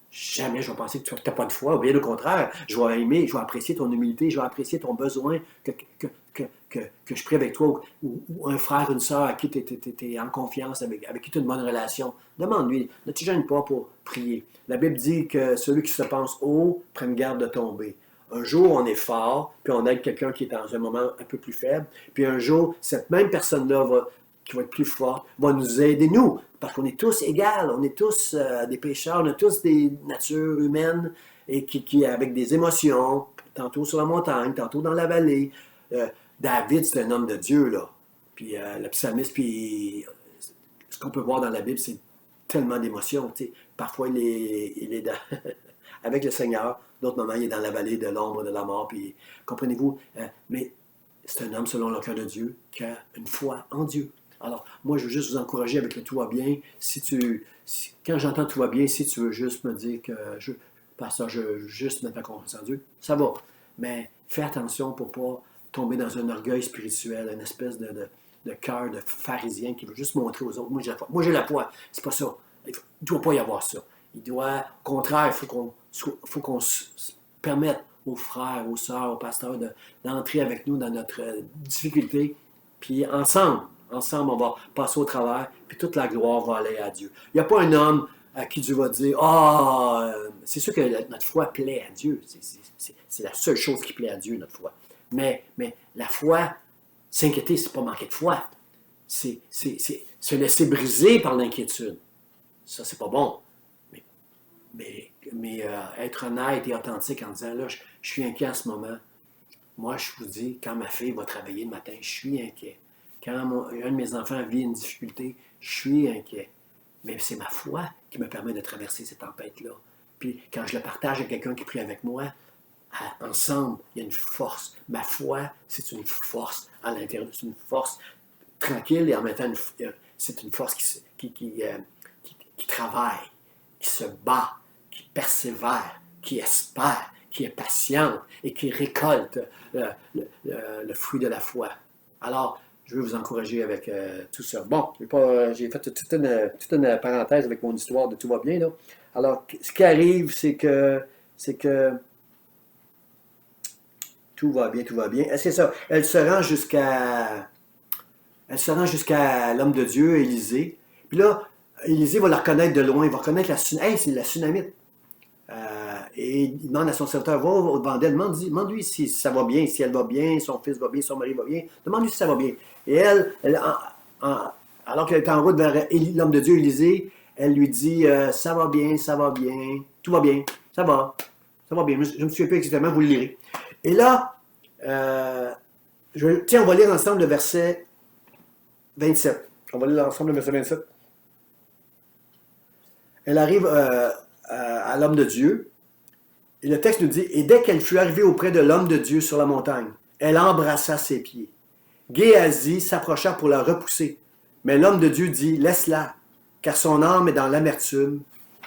jamais je vais penser que tu n'as pas de foi. Ou bien au contraire, je vais aimer, je vais apprécier ton humilité, je vais apprécier ton besoin que je prie avec toi, ou un frère, une sœur à qui tu es en confiance, avec qui tu as une bonne relation. Demande-lui, ne te gêne pas pour prier. La Bible dit que celui qui se pense haut prenne garde de tomber. Un jour, on est fort, puis on aide quelqu'un qui est dans un moment un peu plus faible. Puis un jour, cette même personne-là qui va être plus forte, va nous aider, nous, parce qu'on est tous égaux, on est tous des pécheurs, on a tous des natures humaines, et qui avec des émotions, tantôt sur la montagne, tantôt dans la vallée. David, c'est un homme de Dieu, là. Puis le psalmiste, puis ce qu'on peut voir dans la Bible, c'est tellement d'émotions. Parfois, il est avec le Seigneur. D'autres moments, il est dans la vallée de l'ombre de la mort. Puis, comprenez-vous, mais c'est un homme selon le cœur de Dieu qui a une foi en Dieu. Alors, moi, je veux juste vous encourager avec le tout va bien. Quand j'entends tout va bien, si tu veux juste me dire que pasteur, je veux juste mettre ta confiance en Dieu, ça va. Mais fais attention pour ne pas tomber dans un orgueil spirituel, une espèce de cœur de pharisien qui veut juste montrer aux autres. Moi, j'ai la foi. Moi, j'ai la foi. C'est pas ça. Il ne doit pas y avoir ça. Au contraire, il faut qu'on se permette aux frères, aux sœurs, aux pasteurs d'entrer avec nous dans notre difficulté. Puis ensemble, on va passer au travers, puis toute la gloire va aller à Dieu. Il n'y a pas un homme à qui Dieu va dire « Ah, c'est sûr que notre foi plaît à Dieu. C'est la seule chose qui plaît à Dieu, notre foi. Mais la foi, s'inquiéter, c'est pas manquer de foi. C'est se laisser briser par l'inquiétude. Ça, c'est pas bon. Mais être honnête et authentique en disant, là, je suis inquiet en ce moment. Moi, je vous dis, quand ma fille va travailler le matin, je suis inquiet. Quand un de mes enfants vit une difficulté, je suis inquiet. Mais c'est ma foi qui me permet de traverser ces tempêtes-là. Puis quand je le partage avec quelqu'un qui prie avec moi, ensemble, il y a une force. Ma foi, c'est une force à l'intérieur. C'est une force tranquille et en même temps, c'est une force qui travaille, qui se bat, qui persévère, qui espère, qui est patiente et qui récolte le fruit de la foi. Alors, je veux vous encourager avec tout ça. Bon, j'ai fait toute une parenthèse avec mon histoire de tout va bien, là. Alors, ce qui arrive, c'est que tout va bien, tout va bien. C'est ça. Elle se rend jusqu'à l'homme de Dieu, Élisée. Puis là, Élisée va la reconnaître de loin. Il va reconnaître hey, c'est la Sunamite. Et il demande à son serviteur, va devant elle, demande-lui si ça va bien, si elle va bien, son fils va bien, son mari va bien. Demande-lui si ça va bien. Et elle alors qu'elle est en route vers l'homme de Dieu, Élisée, elle lui dit, ça va bien, tout va bien, ça va bien. Je ne me souviens plus exactement, vous le lirez. Et là, on va lire ensemble le verset 27. On va lire ensemble le verset 27. Elle arrive à l'homme de Dieu. Et le texte nous dit, « Et dès qu'elle fut arrivée auprès de l'homme de Dieu sur la montagne, elle embrassa ses pieds. Géasi s'approcha pour la repousser. Mais l'homme de Dieu dit, « Laisse-la, car son âme est dans l'amertume,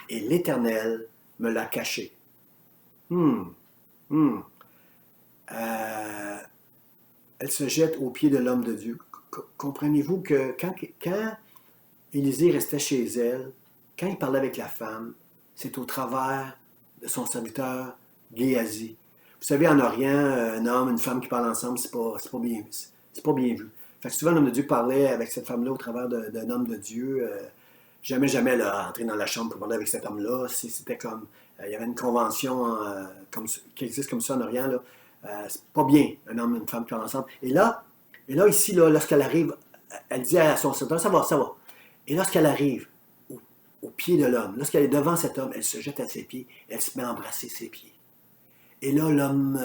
et l'Éternel me l'a cachée. » Elle se jette aux pieds de l'homme de Dieu. Comprenez-vous que quand Élisée restait chez elle, quand il parlait avec la femme, c'est au travers de son serviteur Géasi. Vous savez, en Orient, un homme et une femme qui parlent ensemble, c'est pas bien vu. Fait que souvent, l'homme de Dieu parlait avec cette femme-là au travers d'un homme de Dieu. Jamais elle a entré dans la chambre pour parler avec cet homme-là. C'était comme... il y avait une convention qui existe comme ça en Orient. Là. C'est pas bien, un homme et une femme qui parlent ensemble. Et là ici, lorsqu'elle arrive, elle dit à son serviteur, ça va. Et lorsqu'elle arrive au pied de l'homme, lorsqu'elle est devant cet homme, elle se jette à ses pieds, elle se met à embrasser ses pieds. Et là, l'homme,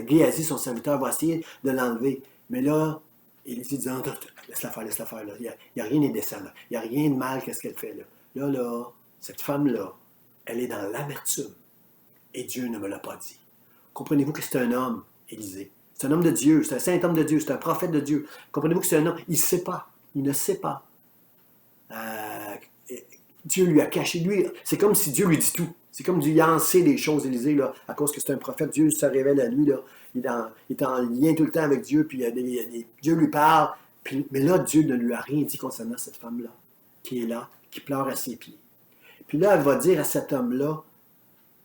Géasi, son serviteur, va essayer de l'enlever. Mais là, il dit, laisse-la faire. Là. Il n'y a rien d'indécent. Là. Il n'y a rien de mal qu'est-ce qu'elle fait. Là, cette femme-là, elle est dans l'amertume. Et Dieu ne me l'a pas dit. Comprenez-vous que c'est un homme, Élisée. C'est un homme de Dieu, c'est un saint homme de Dieu, c'est un prophète de Dieu. Comprenez-vous que c'est un homme, il ne sait pas. Dieu lui a caché, c'est comme si Dieu lui dit tout. C'est comme du lancer des choses, Élisée, là, à cause que c'est un prophète. Dieu se révèle à lui, là. Il est en lien tout le temps avec Dieu, puis Dieu lui parle. Mais là, Dieu ne lui a rien dit concernant cette femme-là, qui est là, qui pleure à ses pieds. Puis là, elle va dire à cet homme-là,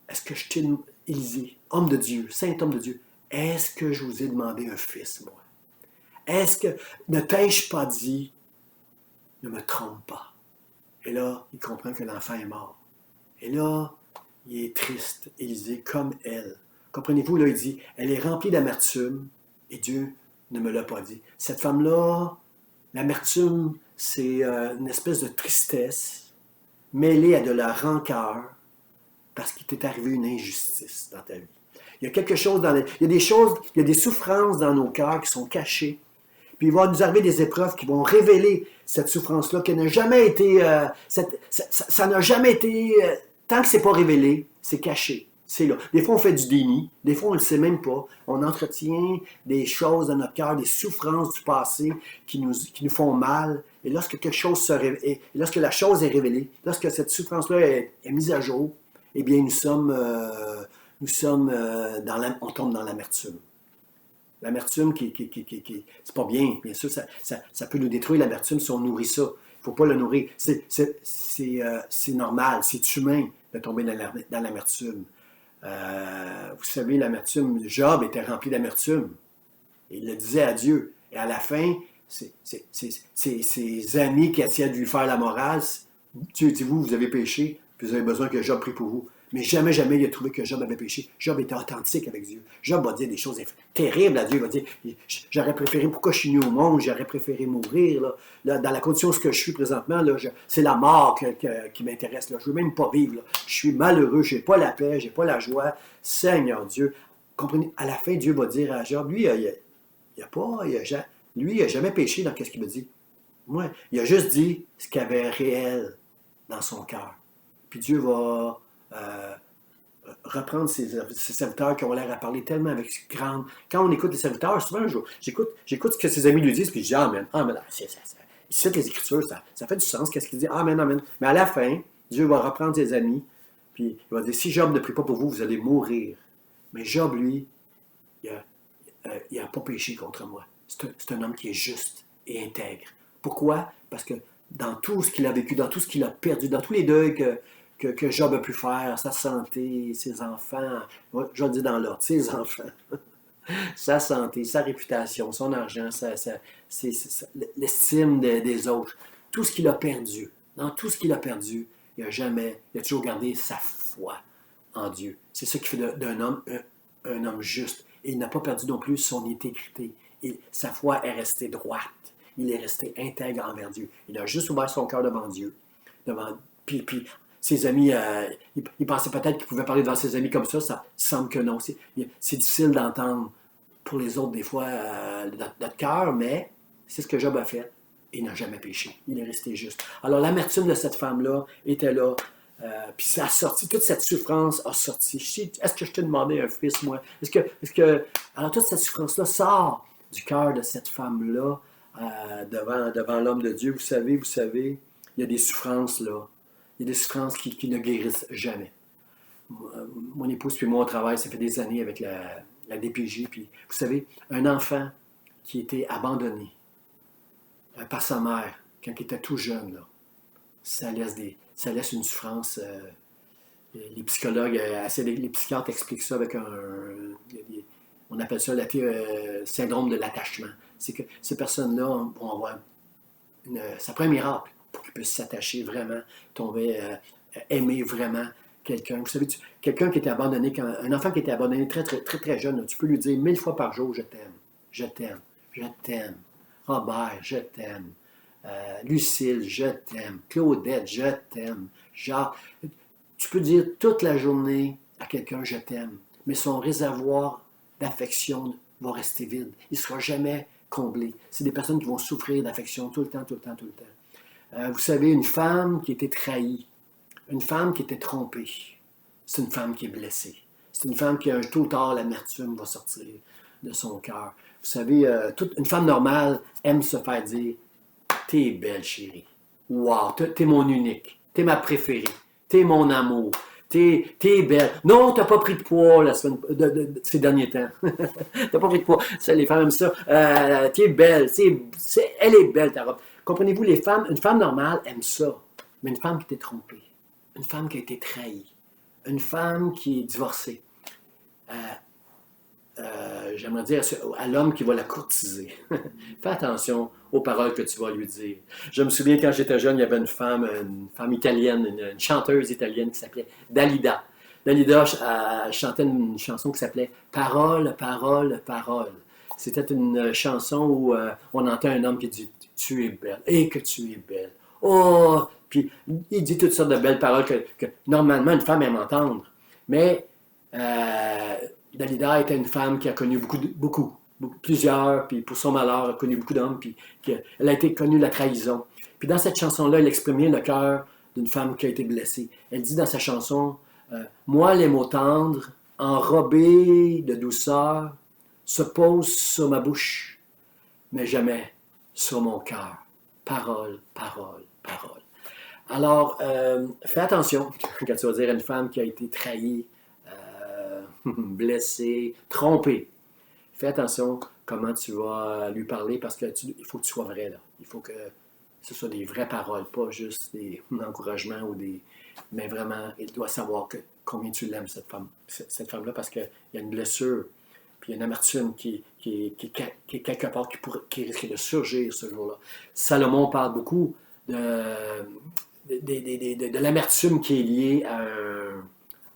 est-ce que je t'ai, Élisée, homme de Dieu, saint homme de Dieu, est-ce que je vous ai demandé un fils, moi? Est-ce que, ne t'ai-je pas dit, ne me trompe pas? Et là, il comprend que l'enfant est mort. Et là, il est triste, Élisée, comme elle. Comprenez-vous, là, il dit, elle est remplie d'amertume, et Dieu ne me l'a pas dit. Cette femme-là, l'amertume, c'est une espèce de tristesse mêlée à de la rancœur, parce qu'il t'est arrivé une injustice dans ta vie. Il y a quelque chose il y a des choses, il y a des souffrances dans nos cœurs qui sont cachées. Puis il va nous arriver des épreuves qui vont révéler cette souffrance-là, qui n'a jamais été, ça n'a jamais été, tant que c'est pas révélé, c'est caché. C'est là. Des fois, on fait du déni. Des fois, on ne le sait même pas. On entretient des choses dans notre cœur, des souffrances du passé qui nous font mal. Et lorsque quelque chose lorsque la chose est révélée, lorsque cette souffrance-là est mise à jour, eh bien, on tombe dans l'amertume. L'amertume, c'est pas bien. Bien sûr, ça peut nous détruire, l'amertume, si on nourrit ça. Il ne faut pas le nourrir. C'est normal, c'est humain de tomber dans l'amertume. Vous savez, l'amertume, Job était rempli d'amertume. Il le disait à Dieu. Et à la fin, ses amis qui essayaient de lui faire la morale, Dieu dit, vous avez péché, puis vous avez besoin que Job prie pour vous. Mais jamais, jamais il a trouvé que Job avait péché. Job était authentique avec Dieu. Job va dire des choses terribles à Dieu. Il va dire, j'aurais préféré, pourquoi je suis né au monde, j'aurais préféré mourir. Là, dans la condition où je suis présentement, là, c'est la mort qui m'intéresse. Là. Je ne veux même pas vivre. Là. Je suis malheureux, je n'ai pas la paix, je n'ai pas la joie. Seigneur Dieu. Comprenez, à la fin, Dieu va dire à Job, lui, il n'a jamais péché dans ce qu'il me dit. Moi, il a juste dit ce qu'il y avait réel dans son cœur. Puis Dieu va reprendre ces serviteurs qui ont l'air à parler tellement avec grande... Quand on écoute les serviteurs, souvent, j'écoute ce que ses amis lui disent, puis je dis « Amen, amen. » Il cite les Écritures, ça fait du sens, qu'est-ce qu'il dit « Amen, amen. » Mais à la fin, Dieu va reprendre ses amis, puis il va dire « Si Job ne prie pas pour vous, vous allez mourir. » Mais Job, lui, il n'a pas péché contre moi. C'est un homme qui est juste et intègre. Pourquoi? Parce que dans tout ce qu'il a vécu, dans tout ce qu'il a perdu, dans tous les deuils que Job a pu faire, sa santé, ses enfants, je vais le dire dans l'ordre, ses enfants, sa santé, sa réputation, son argent, l'estime des autres, tout ce qu'il a perdu, dans tout ce qu'il a perdu, il a toujours gardé sa foi en Dieu. C'est ça qui fait d'un homme un homme juste. Et il n'a pas perdu non plus son intégrité. Sa foi est restée droite. Il est resté intègre envers Dieu. Il a juste ouvert son cœur devant Dieu. Puis ses amis, il pensait peut-être qu'il pouvait parler devant ses amis comme ça semble que non. C'est difficile d'entendre pour les autres, des fois, notre cœur, mais c'est ce que Job a fait. Il n'a jamais péché. Il est resté juste. Alors, l'amertume de cette femme-là était là. Puis ça a sorti, toute cette souffrance a sorti. Est-ce que je t'ai demandé un fils, moi? Alors, toute cette souffrance-là sort du cœur de cette femme-là devant l'homme de Dieu. Vous savez, il y a des souffrances, là. Il y a des souffrances qui ne guérissent jamais. Mon épouse puis moi, on travaille, ça fait des années avec la DPJ. Puis, vous savez, un enfant qui était abandonné par sa mère quand il était tout jeune, là, ça laisse une souffrance. Les psychologues, les psychiatres expliquent ça avec on appelle ça le syndrome de l'attachement. C'est que ces personnes-là vont avoir ça prend un miracle pour qu'ils puissent s'attacher vraiment, tomber, aimer vraiment quelqu'un. Vous savez, quelqu'un qui était abandonné, un enfant qui était abandonné très, très, très, très jeune, là, tu peux lui dire 1000 fois par jour, je t'aime, je t'aime, je t'aime. Robert, je t'aime. Lucille, je t'aime. Claudette, je t'aime. Jacques, tu peux dire toute la journée à quelqu'un, je t'aime, mais son réservoir d'affection va rester vide. Il ne sera jamais comblé. C'est des personnes qui vont souffrir d'affection tout le temps, tout le temps, tout le temps. Vous savez, une femme qui était trahie, une femme qui était trompée, c'est une femme qui est blessée. C'est une femme qui, un tôt ou tard, l'amertume va sortir de son cœur. Vous savez, une femme normale aime se faire dire « T'es belle, chérie. Wow, t'es mon unique. T'es ma préférée. T'es mon amour. T'es belle. Non, t'as pas pris de poids ces derniers temps. T'as pas pris de poids. Ça, les femmes aiment ça. T'es belle. Elle est belle, ta robe. Comprenez-vous, les femmes, une femme normale aime ça. Mais une femme qui était trompée, une femme qui a été trahie, une femme qui est divorcée, j'aimerais dire à l'homme qui va la courtiser. Fais attention aux paroles que tu vas lui dire. Je me souviens quand j'étais jeune, il y avait une femme italienne, une chanteuse italienne qui s'appelait Dalida. Dalida chantait une chanson qui s'appelait Parole, parole, parole. C'était une chanson où on entend un homme qui dit Tu es belle, et que tu es belle. Oh! Puis il dit toutes sortes de belles paroles que normalement une femme aime entendre. Mais Dalida était une femme qui a connu plusieurs, puis pour son malheur, a connu beaucoup d'hommes, puis elle a été connue la trahison. Puis dans cette chanson-là, elle exprimait le cœur d'une femme qui a été blessée. Elle dit dans sa chanson, moi, les mots tendres, enrobés de douceur, se posent sur ma bouche, mais jamais sur mon cœur. Parole, parole, parole. Alors, fais attention quand tu vas dire à une femme qui a été trahie, blessée, trompée. Fais attention comment tu vas lui parler parce qu'il faut que tu sois vrai là. Il faut que ce soit des vraies paroles, pas juste des encouragements mais vraiment, il doit savoir combien tu l'aimes cette femme-là parce qu'il y a une blessure, puis il y a une amertume qui est quelque part qui risque de surgir ce jour-là. Salomon parle beaucoup de l'amertume qui est liée à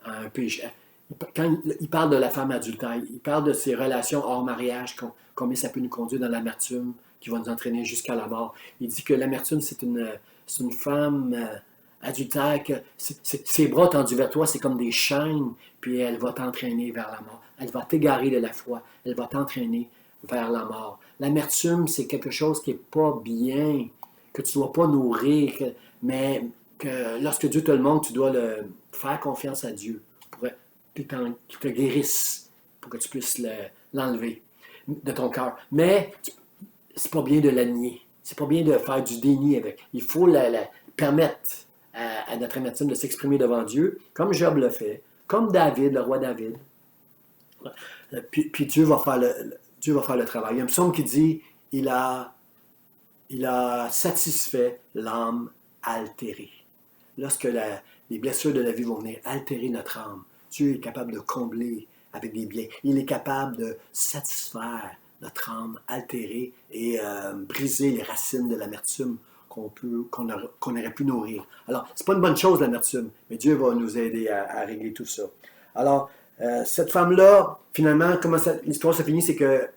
un péché. Quand il parle de la femme adultère, il parle de ses relations hors mariage, combien ça peut nous conduire dans l'amertume qui va nous entraîner jusqu'à la mort. Il dit que l'amertume, c'est une femme adultère, que ses bras tendus vers toi, c'est comme des chaînes, puis elle va t'entraîner vers la mort. Elle va t'égarer de la foi, elle va t'entraîner vers la mort. L'amertume, c'est quelque chose qui n'est pas bien, que tu ne dois pas nourrir, mais que lorsque Dieu te le montre, tu dois faire confiance à Dieu qui te guérisse pour que tu puisses l'enlever de ton cœur. Mais c'est pas bien de la nier. C'est pas bien de faire du déni avec. Il faut permettre à notre amertume de s'exprimer devant Dieu, comme Job le fait, comme David, le roi David. Puis Dieu va faire le travail. Il y a un psaume qui dit il a satisfait l'âme altérée. Lorsque les blessures de la vie vont venir altérer notre âme, Dieu est capable de combler avec des biens. Il est capable de satisfaire notre âme altérée et briser les racines de l'amertume qu'on aurait pu nourrir. Alors, c'est pas une bonne chose l'amertume, mais Dieu va nous aider à régler tout ça. Alors, cette femme-là, finalement, comment l'histoire se finit, c'est que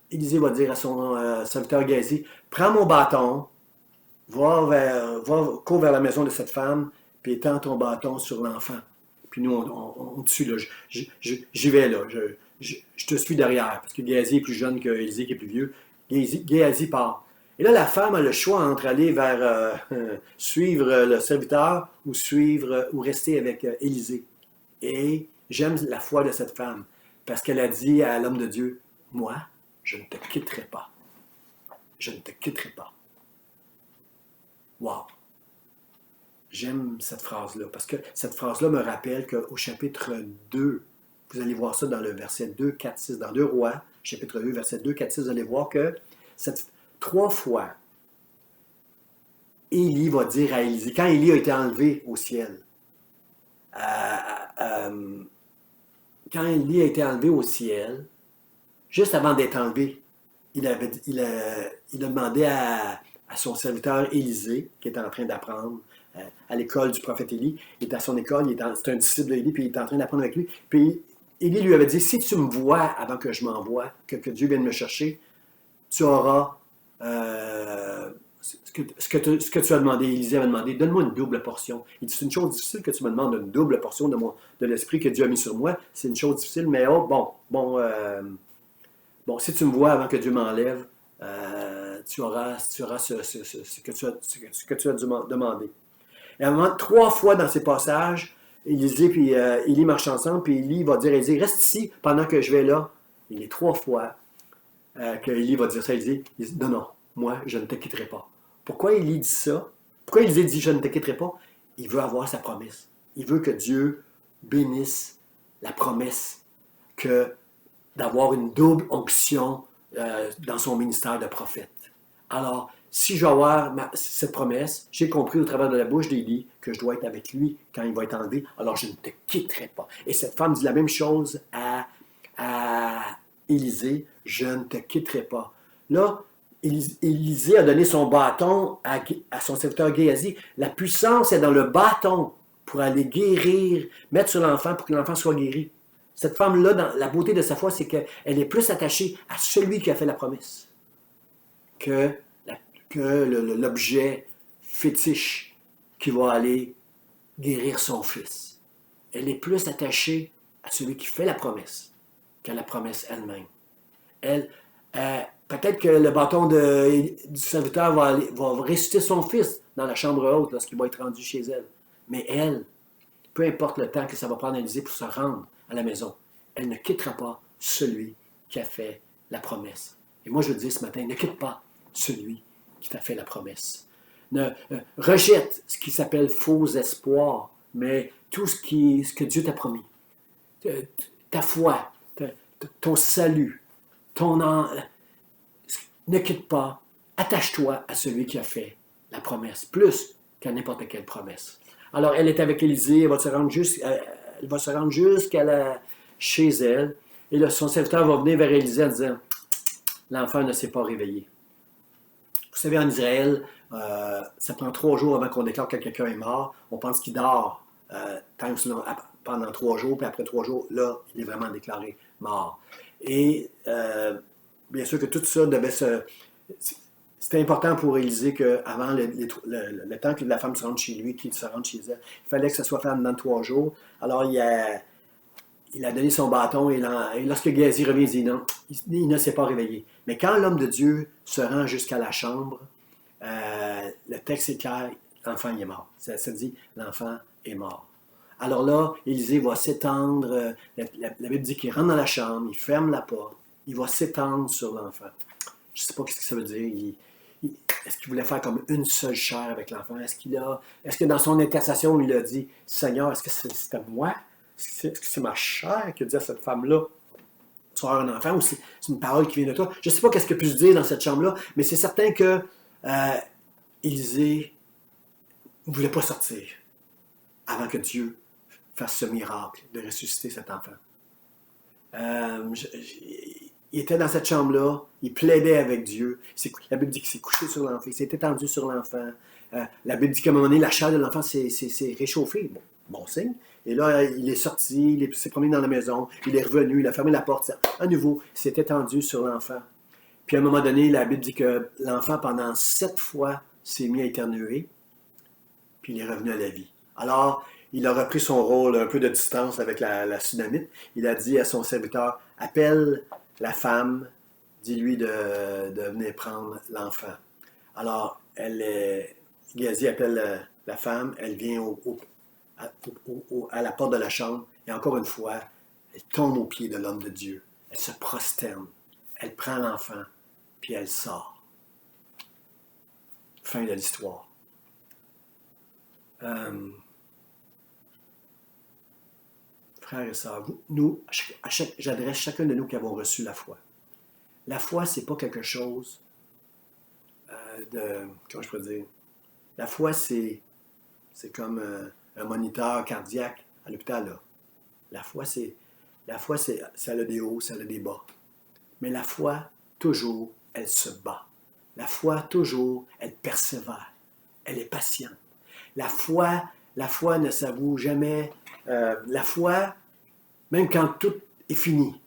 Élisée va dire à son serviteur Géasi, prends mon bâton, cours vers la maison de cette femme, puis étends ton bâton sur l'enfant. Puis nous, on tue, là. J'y vais, là. Je te suis derrière. Parce que Géasi est plus jeune que Élisée qui est plus vieux. Géasi part. Et là, la femme a le choix entre aller vers suivre le serviteur ou rester avec Élisée. Et j'aime la foi de cette femme. Parce qu'elle a dit à l'homme de Dieu, moi, je ne te quitterai pas. Je ne te quitterai pas. Wow! J'aime cette phrase-là, parce que cette phrase-là me rappelle qu'au chapitre 2, vous allez voir ça dans le verset 2, 4, 6, dans 2 Rois, chapitre 2, verset 2, 4, 6, vous allez voir que 3 fois, Élie va dire à Élisée, quand Élie a été enlevé au ciel, quand Élie a été enlevé au ciel, juste avant d'être enlevé, il a demandé à son serviteur Élisée, qui était en train d'apprendre à l'école du prophète Élie. Il est à son école, c'est un disciple d'Élie, puis il est en train d'apprendre avec lui. Puis Élie lui avait dit, si tu me vois avant que je m'envoie, que Dieu vienne me chercher, tu auras ce que tu as demandé. Élisée avait demandé, donne-moi une double portion. Il dit, c'est une chose difficile que tu me demandes une double portion de l'esprit que Dieu a mis sur moi. C'est une chose difficile, mais si tu me vois avant que Dieu m'enlève, tu auras ce que tu as demandé. Et à un moment, 3 fois dans ces passages, Élisée puis Élie marchent ensemble, puis Élie va dire à Élisée, reste ici pendant que je vais là. Il est 3 fois que Élie va dire ça à Élisée. Il dit, non, moi, je ne te quitterai pas. Pourquoi Élie dit ça? Pourquoi Élisée dit, je ne te quitterai pas? Il veut avoir sa promesse. Il veut que Dieu bénisse la promesse que d'avoir une double onction dans son ministère de prophète. Alors, si je vais avoir cette promesse, j'ai compris au travers de la bouche d'Élie que je dois être avec lui quand il va être enlevé, alors je ne te quitterai pas. Et cette femme dit la même chose à Élisée, je ne te quitterai pas. Là, Élisée a donné son bâton à son serviteur Géasi. La puissance est dans le bâton pour aller guérir, mettre sur l'enfant pour que l'enfant soit guéri. Cette femme-là, dans la beauté de sa foi, c'est qu'elle est plus attachée à celui qui a fait la promesse que l'objet fétiche qui va aller guérir son fils. Elle est plus attachée à celui qui fait la promesse qu'à la promesse elle-même. Peut-être que le bâton du serviteur va ressusciter son fils dans la chambre haute lorsqu'il va être rendu chez elle. Mais elle, peu importe le temps que ça va prendre à Élisée pour se rendre à la maison, elle ne quittera pas celui qui a fait la promesse. Et moi, je veux dire ce matin, ne quitte pas celui qui t'a fait la promesse. Rejette ce qui s'appelle faux espoir, mais tout ce que Dieu t'a promis. Ta foi, ton salut, ne quitte pas, attache-toi à celui qui a fait la promesse, plus qu'à n'importe quelle promesse. Alors, elle est avec Élisée, elle va se rendre chez elle, et là, son serviteur va venir vers Élisée en disant, l'enfant ne s'est pas réveillé. Vous savez, en Israël, ça prend 3 jours avant qu'on déclare que quelqu'un est mort. On pense qu'il dort pendant 3 jours, puis après 3 jours, là, il est vraiment déclaré mort. Et bien sûr que tout ça devait se... C'était important pour Élisée qu'avant le temps que la femme se rende chez lui, qu'il se rende chez elle, il fallait que ça soit fait dans 3 jours. Alors, il a donné son bâton et lorsque Géasi revient, il dit non, il ne s'est pas réveillé. Mais quand l'homme de Dieu se rend jusqu'à la chambre, le texte est clair, l'enfant il est mort. Ça dit, l'enfant est mort. Alors là, Élisée va s'étendre, la Bible dit qu'il rentre dans la chambre, il ferme la porte, il va s'étendre sur l'enfant. Je ne sais pas ce que ça veut dire. Est-ce qu'il voulait faire comme une seule chair avec l'enfant? Est-ce que dans son intercession, il a dit, Seigneur, est-ce que c'est à moi? Est-ce que c'est ma chair qui a dit à cette femme-là, tu vas avoir un enfant, ou c'est une parole qui vient de toi? Je ne sais pas qu'est-ce qu'il a pu se dire dans cette chambre-là, mais c'est certain que Élisée ne voulait pas sortir avant que Dieu fasse ce miracle de ressusciter cet enfant. Il était dans cette chambre-là, il plaidait avec Dieu. La Bible dit qu'il s'est couché sur l'enfant, il s'est étendu sur l'enfant. La Bible dit qu'à un moment donné, la chair de l'enfant s'est réchauffée. Bon signe. Et là, il est sorti, il s'est promené dans la maison, il est revenu, il a fermé la porte. À nouveau, il s'est étendu sur l'enfant. Puis à un moment donné, la Bible dit que l'enfant, pendant 7 fois, s'est mis à éternuer, puis il est revenu à la vie. Alors, il a repris son rôle un peu de distance avec la Sunamite. Il a dit à son serviteur, appelle la femme, dis-lui de venir prendre l'enfant. Alors, Géasi appelle la femme, elle vient à la porte de la chambre, et encore une fois, elle tombe aux pieds de l'homme de Dieu. Elle se prosterne, elle prend l'enfant, puis elle sort. Fin de l'histoire. Frères et sœurs, j'adresse chacun de nous qui avons reçu la foi. La foi, c'est pas quelque chose comment je peux dire? La foi, c'est comme un moniteur cardiaque à l'hôpital. Là. La foi, ça a des hauts, ça a des bas. Mais la foi, toujours, elle se bat. La foi, toujours, elle persévère. Elle est patiente. La foi ne s'avoue jamais. La foi, même quand tout est fini,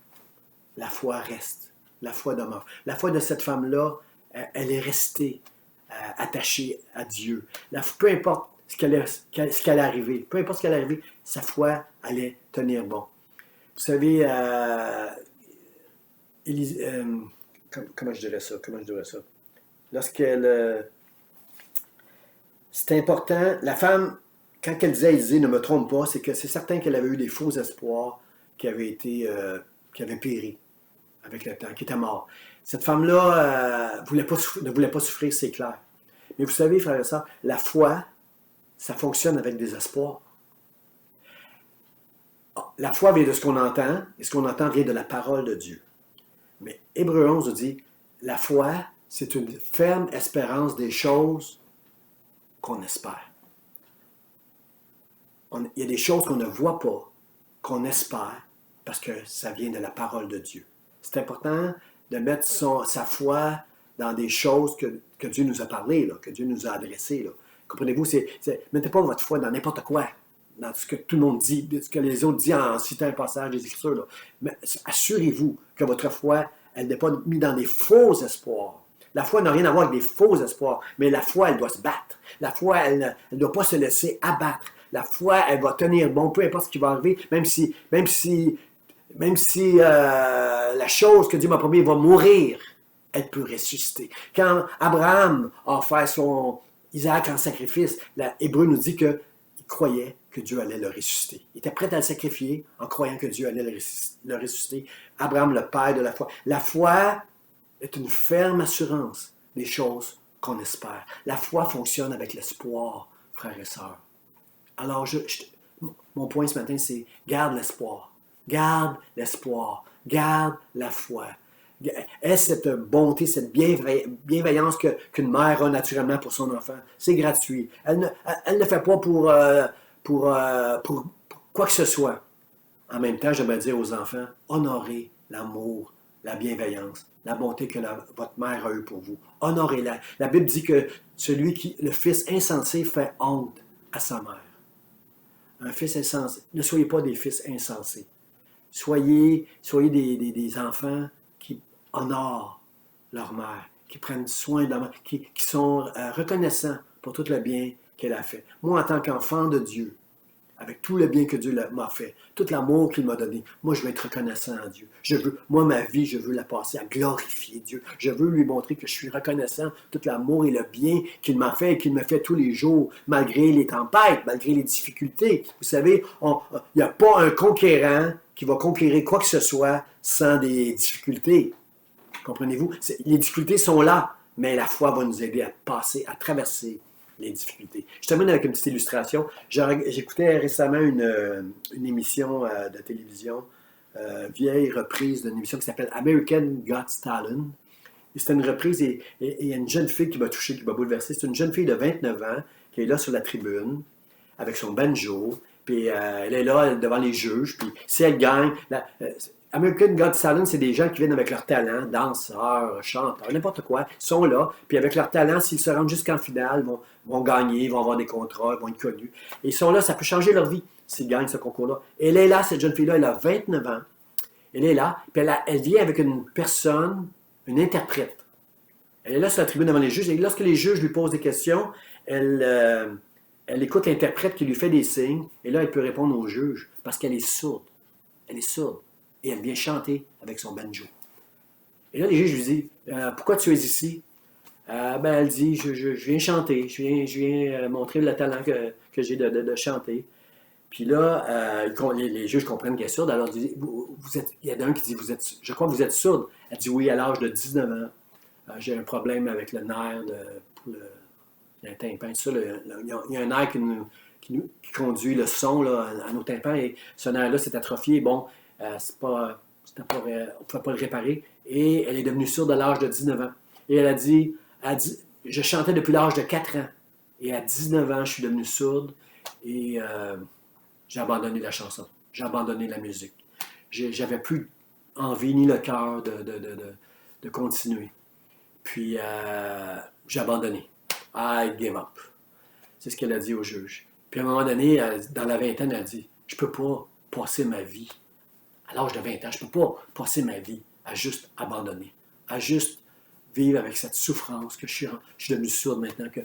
la foi reste. La foi demeure. La foi de cette femme-là, elle est restée attachée à Dieu. Peu importe ce qu'elle est arrivé, peu importe ce qu'elle est arrivé, sa foi allait tenir bon. Vous savez, comment je dirais ça? Lorsqu'elle... c'est important, la femme, quand elle disait à Élisée, ne me trompe pas, c'est que c'est certain qu'elle avait eu des faux espoirs qui avaient péri avec le temps, qui étaient morts. Cette femme-là ne voulait pas souffrir, c'est clair. Mais vous savez, frères et sœurs, la foi, ça fonctionne avec des espoirs. la foi vient de ce qu'on entend, et ce qu'on entend vient de la parole de Dieu. Mais Hébreux 11 nous dit, la foi, c'est une ferme espérance des choses qu'on espère. Il y a des choses qu'on ne voit pas, qu'on espère, parce que ça vient de la parole de Dieu. C'est important de mettre sa foi dans des choses que Dieu nous a parlé, là, que Dieu nous a adressées. Là. Comprenez-vous? Mettez pas votre foi dans n'importe quoi, dans ce que tout le monde dit, ce que les autres disent en citant un passage des Écritures. Là. Mais assurez-vous que votre foi, elle n'est pas mise dans des faux espoirs. La foi n'a rien à voir avec des faux espoirs, mais la foi, elle doit se battre. La foi, elle ne doit pas se laisser abattre. La foi, elle va tenir bon, peu importe ce qui va arriver, même si la chose que Dieu m'a promis va mourir, elle peut ressusciter. Quand Abraham a offert son Isaac en sacrifice, l'Hébreu nous dit qu'il croyait que Dieu allait le ressusciter. Il était prêt à le sacrifier en croyant que Dieu allait le ressusciter. Abraham, le père de la foi. La foi est une ferme assurance des choses qu'on espère. La foi fonctionne avec l'espoir, frères et sœurs. Alors, mon point ce matin, c'est garde l'espoir. Garde l'espoir. Garde la foi. Est cette bonté, cette bienveillance qu'une mère a naturellement pour son enfant? C'est gratuit. Elle ne fait pas pour quoi que ce soit. En même temps, j'aimerais dire aux enfants, honorez l'amour, la bienveillance, la bonté que votre mère a eue pour vous. Honorez-la. La Bible dit que le fils insensé fait honte à sa mère. Un fils insensé. Ne soyez pas des fils insensés. Soyez des enfants qui honorent leur mère, qui prennent soin de leur mère, qui sont reconnaissants pour tout le bien qu'elle a fait. Moi, en tant qu'enfant de Dieu, avec tout le bien que Dieu m'a fait, tout l'amour qu'il m'a donné, moi, je veux être reconnaissant à Dieu. Ma vie, je veux la passer à glorifier Dieu. Je veux lui montrer que je suis reconnaissant tout l'amour et le bien qu'il m'a fait et qu'il me fait tous les jours, malgré les tempêtes, malgré les difficultés. Vous savez, il n'y a pas un conquérant qui va conquérir quoi que ce soit sans des difficultés. Comprenez-vous? Les difficultés sont là, mais la foi va nous aider à passer, à traverser les difficultés. Je termine avec une petite illustration. J'écoutais récemment une émission de télévision, vieille reprise d'une émission qui s'appelle American Got Talent. C'était une reprise et il y a une jeune fille qui m'a touché, qui m'a bouleversé. C'est une jeune fille de 29 ans qui est là sur la tribune avec son banjo. Puis elle est là devant les juges. Puis si elle gagne... American Got Talent, c'est des gens qui viennent avec leur talent, danseurs, chanteurs, n'importe quoi, ils sont là, puis avec leur talent, s'ils se rendent jusqu'en finale, vont gagner, vont avoir des contrats, vont être connus. Et ils sont là, ça peut changer leur vie s'ils gagnent ce concours-là. Elle est là, cette jeune fille-là, elle a 29 ans, elle est là, puis elle vient avec une personne, une interprète. Elle est là sur la tribune devant les juges, et lorsque les juges lui posent des questions, elle écoute l'interprète qui lui fait des signes, et là, elle peut répondre aux juges, parce qu'elle est sourde. Elle est sourde. Et elle vient chanter avec son banjo. Et là, les juges lui disent, pourquoi tu es ici? Elle dit, je viens chanter, je viens montrer le talent que j'ai de chanter. Puis là, les juges comprennent qu'elle est sourde, alors il y en a un qui dit, je crois que vous êtes sourde. Elle dit, oui, à l'âge de 19 ans, j'ai un problème avec le nerf pour le tympan. Il y a un nerf qui conduit le son là, à nos tympans, et ce nerf-là s'est atrophié. Bon, on ne pouvait pas le réparer. Et elle est devenue sourde à l'âge de 19 ans. Et elle a dit, je chantais depuis l'âge de 4 ans. Et à 19 ans, je suis devenue sourde et j'ai abandonné la chanson. J'ai abandonné la musique. J'avais plus envie ni le cœur de continuer. Puis j'ai abandonné. I gave up. C'est ce qu'elle a dit au juge. Puis à un moment donné, dans la vingtaine, elle a dit, je ne peux pas passer ma vie à l'âge de 20 ans, je ne peux pas passer ma vie à juste abandonner, à juste vivre avec cette souffrance que je suis devenu sourde maintenant, que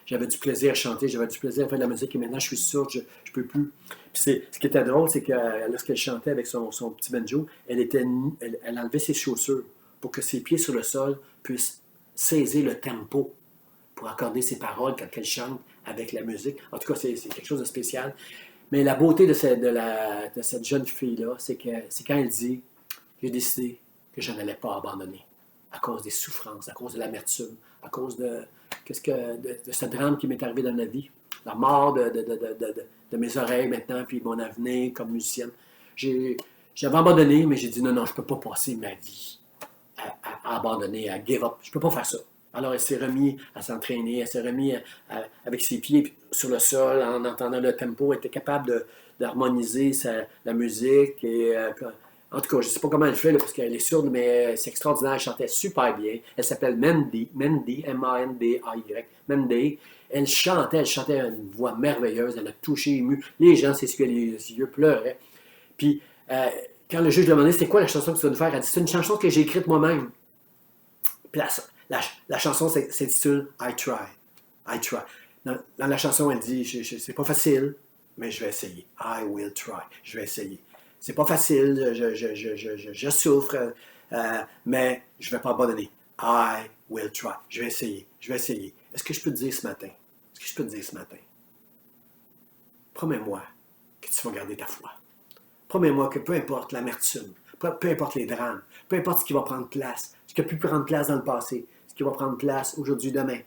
j'avais du plaisir à chanter, j'avais du plaisir à faire de la musique, et maintenant je suis sourde, je ne peux plus. Puis ce qui était drôle, c'est que lorsqu'elle chantait avec son petit banjo, elle enlevait ses chaussures pour que ses pieds sur le sol puissent saisir le tempo pour accorder ses paroles quand elle chante avec la musique. En tout cas, c'est quelque chose de spécial. Mais la beauté de cette jeune fille-là, c'est quand elle dit « J'ai décidé que je n'allais pas abandonner à cause des souffrances, à cause de l'amertume, à cause de ce drame qui m'est arrivé dans ma vie, la mort de mes oreilles maintenant, puis mon avenir comme musicienne. J'avais abandonné, mais j'ai dit non, je ne peux pas passer ma vie à abandonner, à give up. Je ne peux pas faire ça. Alors, elle s'est remise à s'entraîner, elle s'est remise avec ses pieds sur le sol, en entendant le tempo, elle était capable d'harmoniser la musique. En tout cas, je ne sais pas comment elle fait, là, parce qu'elle est sourde, mais c'est extraordinaire. Elle chantait super bien. Elle s'appelle Mandy, M-A-N-D-A-Y, Mandy. Elle chantait une voix merveilleuse, elle a touché, ému. Les gens s'essuyaient les yeux, pleuraient. Puis, quand le juge lui a demandé c'était quoi la chanson que tu vas nous faire, elle dit c'est une chanson que j'ai écrite moi-même. Puis la chanson s'intitule I Try. I Try. Dans la chanson, elle dit c'est pas facile, mais je vais essayer. I will try. Je vais essayer. C'est pas facile, je souffre, mais je vais pas abandonner. I will try. Je vais essayer. Je vais essayer. Est-ce que je peux te dire ce matin? Est-ce que je peux te dire ce matin? Promets-moi que tu vas garder ta foi. Promets-moi que peu importe l'amertume, peu importe les drames, peu importe ce qui va prendre place, ce qui a pu prendre place dans le passé, ce qui va prendre place aujourd'hui, demain,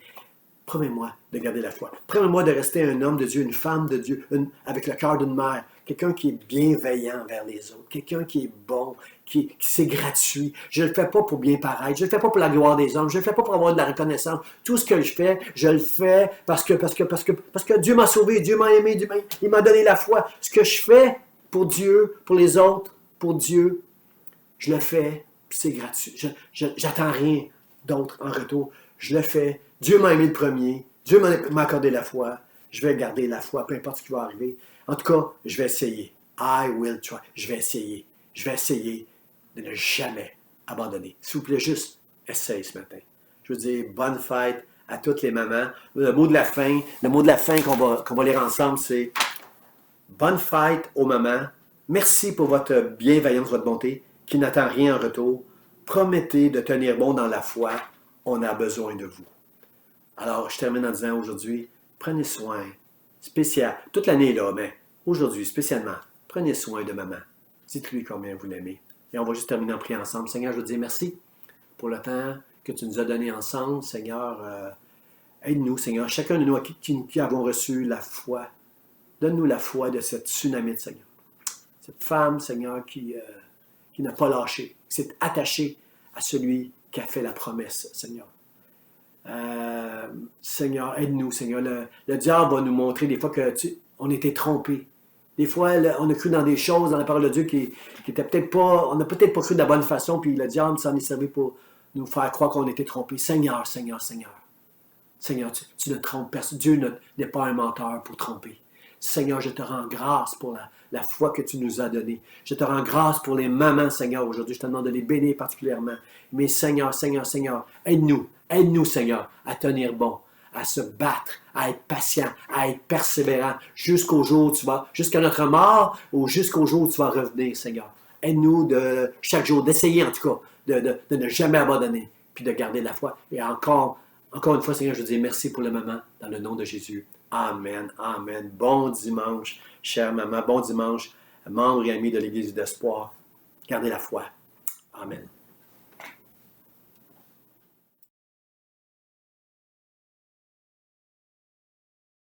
promets-moi de garder la foi. Promets-moi de rester un homme de Dieu, une femme de Dieu, avec le cœur d'une mère, quelqu'un qui est bienveillant envers les autres, quelqu'un qui est bon, qui c'est gratuit. Je ne le fais pas pour bien paraître, je ne le fais pas pour la gloire des hommes, je ne le fais pas pour avoir de la reconnaissance. Tout ce que je le fais parce que Dieu m'a sauvé, Dieu m'a aimé, il m'a donné la foi. Ce que je fais pour Dieu, pour les autres, pour Dieu, je le fais, puis c'est gratuit. J'attends rien d'autre en retour. Je le fais. Dieu m'a aimé le premier. Dieu m'a accordé la foi. Je vais garder la foi, peu importe ce qui va arriver. En tout cas, je vais essayer. I will try. Je vais essayer. Je vais essayer de ne jamais abandonner. S'il vous plaît, juste essaye ce matin. Je veux dire, bonne fête à toutes les mamans. Le mot de la fin qu'on va lire ensemble, c'est bonne fête aux mamans. Merci pour votre bienveillance, votre bonté, qui n'attend rien en retour. Promettez de tenir bon dans la foi. On a besoin de vous. Alors, je termine en disant aujourd'hui, prenez soin, spécial, toute l'année là, mais aujourd'hui spécialement, prenez soin de maman. Dites-lui combien vous l'aimez. Et on va juste terminer en priant ensemble. Seigneur, je te dis merci pour le temps que tu nous as donné ensemble. Seigneur, aide-nous, Seigneur, chacun de nous qui avons reçu la foi. Donne-nous la foi de cette tsunamite, Seigneur. Cette femme, Seigneur, qui n'a pas lâché, qui s'est attachée à celui qui a fait la promesse, Seigneur. Seigneur, aide-nous, Seigneur. Le diable va nous montrer des fois qu'on était trompés. Des fois, on a cru dans des choses, dans la parole de Dieu, qui étaient peut-être pas, on n'a peut-être pas cru de la bonne façon, puis le diable s'en est servi pour nous faire croire qu'on était trompés. Seigneur, Seigneur, Seigneur. Seigneur, tu ne trompes personne. Dieu n'est pas un menteur pour tromper. Seigneur, je te rends grâce pour la foi que tu nous as donnée. Je te rends grâce pour les mamans, Seigneur, aujourd'hui. Je te demande de les bénir particulièrement. Mais Seigneur, Seigneur, Seigneur, aide-nous, Seigneur, à tenir bon, à se battre, à être patient, à être persévérant jusqu'au jour où jusqu'à notre mort ou jusqu'au jour où tu vas revenir, Seigneur. Aide-nous chaque jour, d'essayer en tout cas, de ne jamais abandonner, puis de garder la foi. Et encore une fois, Seigneur, je te dis merci pour le moment, dans le nom de Jésus. Amen, amen. Bon dimanche, chère maman. Bon dimanche, membres et amis de l'Église d'Espoir. Gardez la foi.